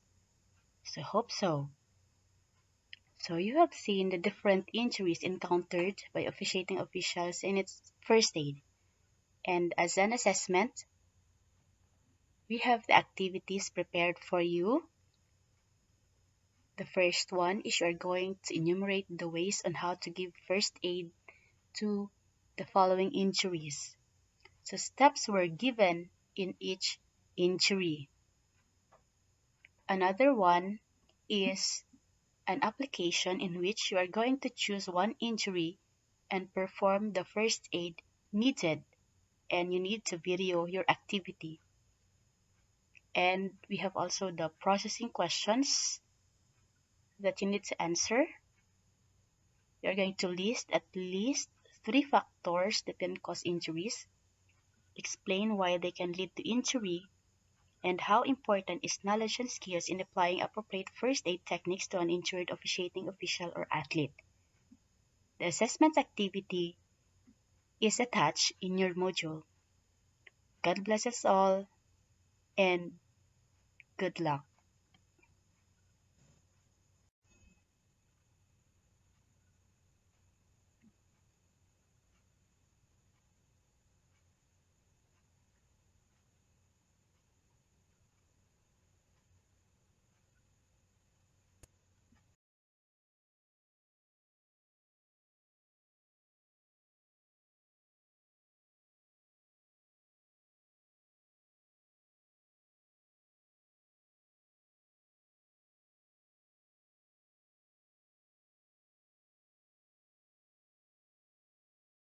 so hope so. So you have seen the different injuries encountered by officiating officials in its first aid. And as an assessment, we have the activities prepared for you. The first one is you are going to enumerate the ways on how to give first aid to the following injuries. So steps were given in each injury. Another one is an application in which you are going to choose one injury and perform the first aid needed, and you need to video your activity. And we have also the processing questions that you need to answer. You're going to list at least 3 factors that can cause injuries, explain why they can lead to injury, and how important is knowledge and skills in applying appropriate first aid techniques to an injured officiating official or athlete. The assessment activity is attached in your module. God bless us all, and good luck.